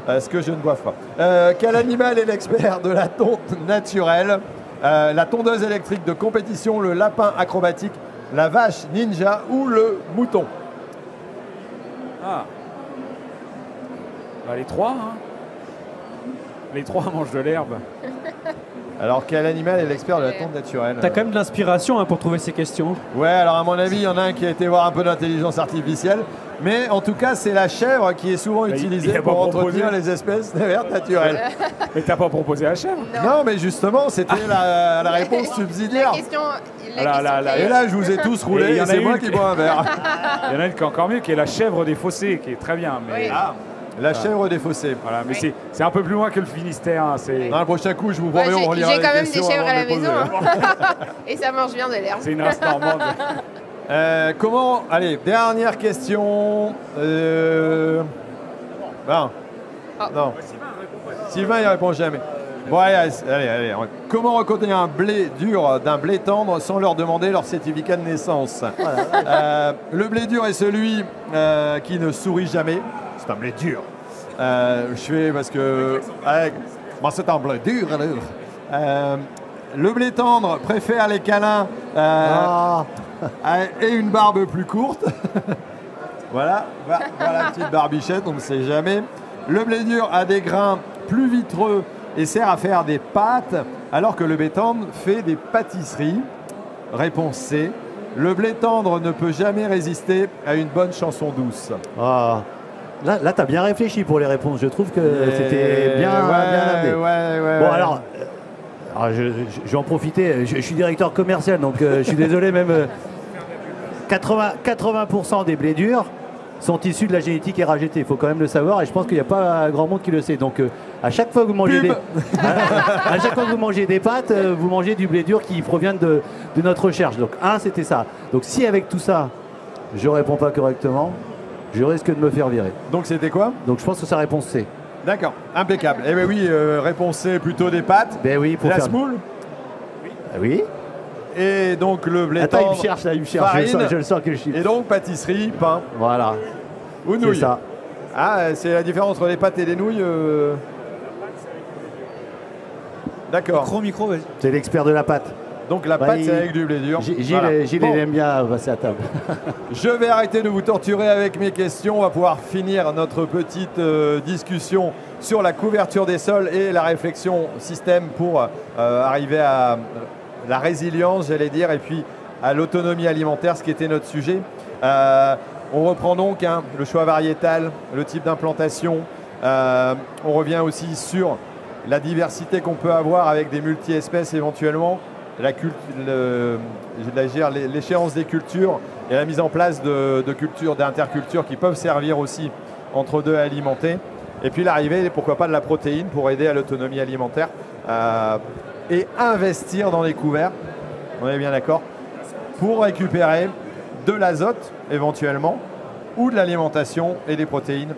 Speaker 1: à ce que je ne boive pas. Quel animal est l'expert de la tonte naturelle? La tondeuse électrique de compétition, le lapin acrobatique, la vache ninja ou le mouton?
Speaker 4: Ah. Bah, les trois, hein. Les trois mangent de l'herbe.
Speaker 1: Alors quel animal est l'expert de la tonte naturelle?
Speaker 3: T'as quand même de l'inspiration hein, pour trouver ces questions.
Speaker 1: Ouais, alors à mon avis, il y en a un qui a été voir un peu d'intelligence artificielle. Mais en tout cas, c'est la chèvre qui est souvent
Speaker 4: il
Speaker 1: utilisée
Speaker 4: a pas
Speaker 1: pour
Speaker 4: proposé.
Speaker 1: entretenir les espèces vertes naturelles.
Speaker 4: Mais t'as pas proposé la chèvre?
Speaker 1: Non, mais justement, c'était la réponse subsidiaire.
Speaker 2: La question
Speaker 1: Et là, je vous ai tous
Speaker 4: Et il
Speaker 1: roulé
Speaker 4: y
Speaker 1: et
Speaker 4: en a
Speaker 1: c'est moi
Speaker 4: une
Speaker 1: qui
Speaker 4: qui-
Speaker 1: bois un verre.
Speaker 4: Il y en a une qui est encore mieux, qui est la chèvre des fossés, qui est très bien. Mais,
Speaker 2: Oui.
Speaker 1: La chèvre des fossés.
Speaker 4: voilà, mais
Speaker 2: Oui.
Speaker 4: c'est un peu plus loin que le Finistère. Hein, c'est
Speaker 1: Dans le prochain coup, je vous promets, on
Speaker 2: J'ai
Speaker 1: relira les
Speaker 2: quand même des
Speaker 1: questions
Speaker 2: chèvres
Speaker 1: avant
Speaker 2: à la
Speaker 1: de les
Speaker 2: maison.
Speaker 1: poser.
Speaker 2: Hein. Et ça mange bien de l'herbe.
Speaker 4: c'est une race normande.
Speaker 1: Comment... Allez, dernière question. Ben.
Speaker 2: Oh.
Speaker 1: Non. Sylvain, il répond jamais. Bon, allez. Comment reconnaître un blé dur d'un blé tendre sans leur demander leur certificat de naissance? Le blé dur est celui qui ne sourit jamais. C'est un blé dur. Je fais parce que... Moi, c'est un blé dur, alors. Le blé tendre préfère les câlins et une barbe plus courte. Voilà la petite barbichette, on ne sait jamais. Le blé dur a des grains plus vitreux et sert à faire des pâtes, alors que le blé tendre fait des pâtisseries. Réponse C. Le blé tendre ne peut jamais résister à une bonne chanson douce.
Speaker 5: Ah. Là tu as bien réfléchi pour les réponses. Je trouve que c'était bien amené.
Speaker 1: Ouais.
Speaker 5: Bon, alors je vais en profiter. Je suis directeur commercial, donc je suis désolé, même 80% des blés durs sont issus de la génétique RAGT. Il faut quand même le savoir, et je pense qu'il n'y a pas grand monde qui le sait. Donc à chaque fois que vous mangez à chaque fois que vous mangez des pâtes, vous mangez du blé dur qui provient de notre recherche. Donc c'était ça. Donc si avec tout ça, je réponds pas correctement, je risque de me faire virer.
Speaker 1: Donc c'était quoi?
Speaker 5: Donc je pense que sa réponse c'est.
Speaker 1: D'accord, impeccable. Eh bien oui, réponse C, plutôt des pâtes.
Speaker 5: Ben oui, pour
Speaker 1: La
Speaker 5: faire.
Speaker 1: semoule.
Speaker 5: Ah oui.
Speaker 1: Et donc le blé
Speaker 5: Attends, il
Speaker 1: tendre,
Speaker 5: me cherche là, il me cherche.
Speaker 1: farine.
Speaker 5: Je le sens que je suis.
Speaker 1: Et donc pâtisserie, pain
Speaker 5: Voilà.
Speaker 1: ou
Speaker 5: C'est
Speaker 1: nouilles.
Speaker 5: ça.
Speaker 1: Ah, c'est la différence entre les pâtes et les nouilles. D'accord.
Speaker 3: Micro, vas-y.
Speaker 5: C'est l'expert de la pâte.
Speaker 1: Donc la pâte, c'est avec du blé dur.
Speaker 5: Gilles,
Speaker 1: Voilà.
Speaker 5: Gilles
Speaker 1: Bon.
Speaker 5: il aime bien passer à table.
Speaker 1: Je vais arrêter de vous torturer avec mes questions. On va pouvoir finir notre petite discussion sur la couverture des sols et la réflexion système pour arriver à la résilience, j'allais dire, et puis à l'autonomie alimentaire, ce qui était notre sujet. On reprend donc le choix variétal, le type d'implantation. On revient aussi sur la diversité qu'on peut avoir avec des multi-espèces éventuellement, l'échéance des cultures et la mise en place de cultures, d'intercultures qui peuvent servir aussi entre deux à alimenter. Et puis l'arrivée, pourquoi pas, de la protéine pour aider à l'autonomie alimentaire et investir dans les couverts, on est bien d'accord, pour récupérer de l'azote éventuellement ou de l'alimentation et des protéines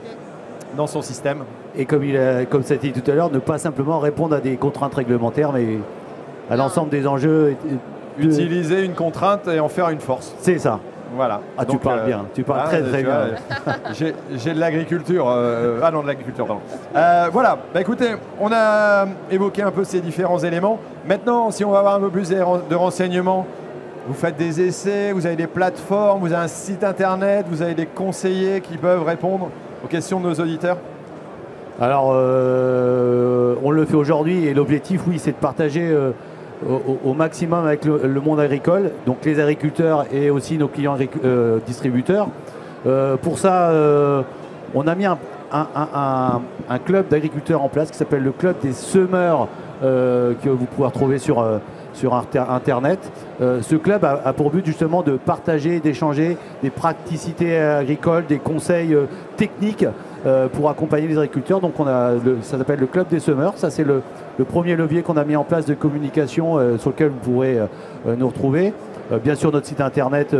Speaker 1: dans son système.
Speaker 5: Et comme ça a été dit tout à l'heure, ne pas simplement répondre à des contraintes réglementaires, mais à l'ensemble des enjeux.
Speaker 1: Utiliser une contrainte et en faire une force.
Speaker 5: C'est ça.
Speaker 1: Voilà.
Speaker 5: Ah,
Speaker 1: donc,
Speaker 5: tu parles bien, tu parles très
Speaker 1: tu
Speaker 5: bien.
Speaker 1: vois, j'ai de l'agriculture. Ah non, de l'agriculture, pardon. Voilà, bah, écoutez, on a évoqué un peu ces différents éléments. Maintenant, si on va avoir un peu plus de renseignements, vous faites des essais, vous avez des plateformes, vous avez un site internet, vous avez des conseillers qui peuvent répondre aux questions de nos auditeurs.
Speaker 5: Alors, on le fait aujourd'hui et l'objectif, oui, c'est de partager au maximum avec le monde agricole, donc les agriculteurs et aussi nos clients distributeurs. Pour ça, on a mis un club d'agriculteurs en place qui s'appelle le club des semeurs que vous pouvez retrouver sur Internet. Ce club a pour but justement de partager, d'échanger des praticités agricoles, des conseils techniques pour accompagner les agriculteurs. Donc ça s'appelle le club des semeurs. Ça c'est le premier levier qu'on a mis en place de communication sur lequel vous pourrez nous retrouver. Bien sûr notre site internet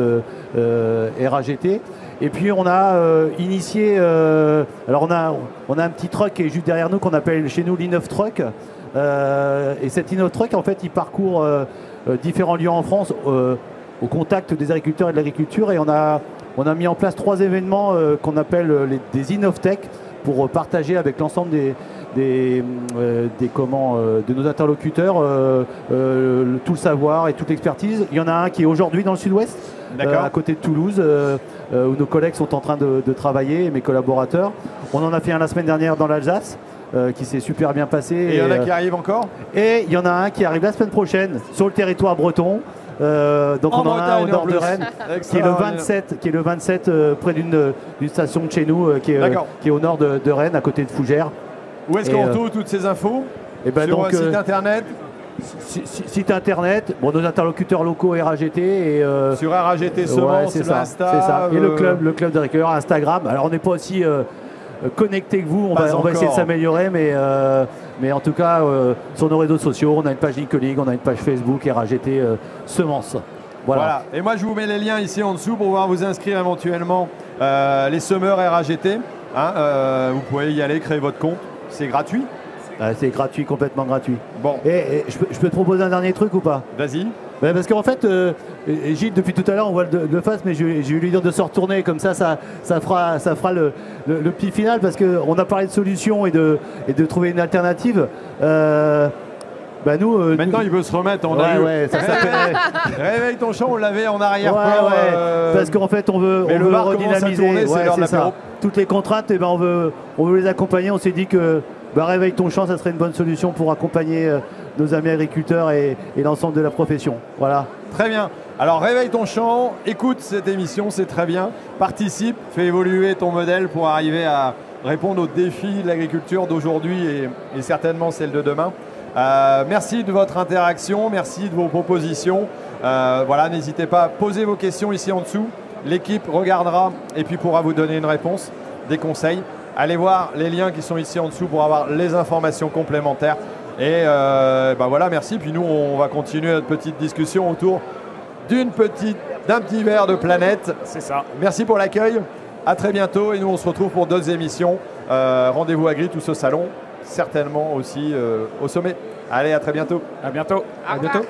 Speaker 5: RAGT. Et puis on a initié, alors on a un petit truck qui est juste derrière nous qu'on appelle chez nous l'Innov Truck. Et cet Innov Truck en fait il parcourt différents lieux en France au contact des agriculteurs et de l'agriculture, et on a mis en place 3 événements qu'on appelle des InnovTech pour partager avec l'ensemble de nos interlocuteurs tout le savoir et toute l'expertise. Il y en a un qui est aujourd'hui dans le sud-ouest, à côté de Toulouse, où nos collègues sont en train de travailler, et mes collaborateurs. On en a fait un la semaine dernière dans l'Alsace, qui s'est super bien passé.
Speaker 1: Et il y en a qui arrivent encore.
Speaker 5: Et il y en a un qui arrive la semaine prochaine sur le territoire breton. Donc on en a un au nord de Rennes, qui est le 27 près d'une station de chez nous, qui est au nord de Rennes, à côté de Fougères.
Speaker 1: Où est-ce qu'on retrouve toutes ces infos? Sur site internet?
Speaker 5: Site internet, nos interlocuteurs locaux RAGT et
Speaker 1: sur RAGT Semences,
Speaker 5: c'est ça,
Speaker 1: Insta,
Speaker 5: et le club d'agriculteurs, Instagram. Alors on n'est pas aussi connecté que vous, on va essayer de s'améliorer, mais en tout cas sur nos réseaux sociaux, on a une page LinkedIn, on a une page Facebook RAGT Semences. Voilà.
Speaker 1: Et moi je vous mets les liens ici en dessous pour pouvoir vous inscrire éventuellement les semeurs RAGT. Vous pouvez y aller, créer votre compte, c'est gratuit.
Speaker 5: C'est gratuit, complètement gratuit.
Speaker 1: Bon.
Speaker 5: Et je peux te proposer un dernier truc ou pas?
Speaker 1: Vas-y.
Speaker 5: Parce qu'en fait, Gilles, depuis tout à l'heure, on voit de face, mais je vais lui dire de se retourner, comme ça fera le petit final, parce qu'on a parlé de solutions et de trouver une alternative.
Speaker 1: Maintenant, il veut se remettre.
Speaker 5: Ça s'appelle
Speaker 1: Réveille ton champ, on l'avait en arrière-plan.
Speaker 5: Parce qu'en fait, on veut redynamiser. C'est ça. Toutes les contraintes, on veut les accompagner. On s'est dit que Réveille ton champ, ça serait une bonne solution pour accompagner nos amis agriculteurs et l'ensemble de la profession. Voilà.
Speaker 1: Très bien. Alors, Réveille ton champ, écoute cette émission, c'est très bien. Participe, fais évoluer ton modèle pour arriver à répondre aux défis de l'agriculture d'aujourd'hui et certainement celle de demain. Merci de votre interaction, merci de vos propositions. N'hésitez pas à poser vos questions ici en dessous. L'équipe regardera et puis pourra vous donner une réponse, des conseils. Allez voir les liens qui sont ici en dessous pour avoir les informations complémentaires. Et merci. Puis nous, on va continuer notre petite discussion autour d'un petit verre de planète.
Speaker 4: C'est ça.
Speaker 1: Merci pour l'accueil. À très bientôt. Et nous, on se retrouve pour d'autres émissions. Rendez-vous Agri, tous au salon. Certainement aussi au sommet. Allez, à très bientôt.
Speaker 4: À bientôt.
Speaker 2: À bientôt.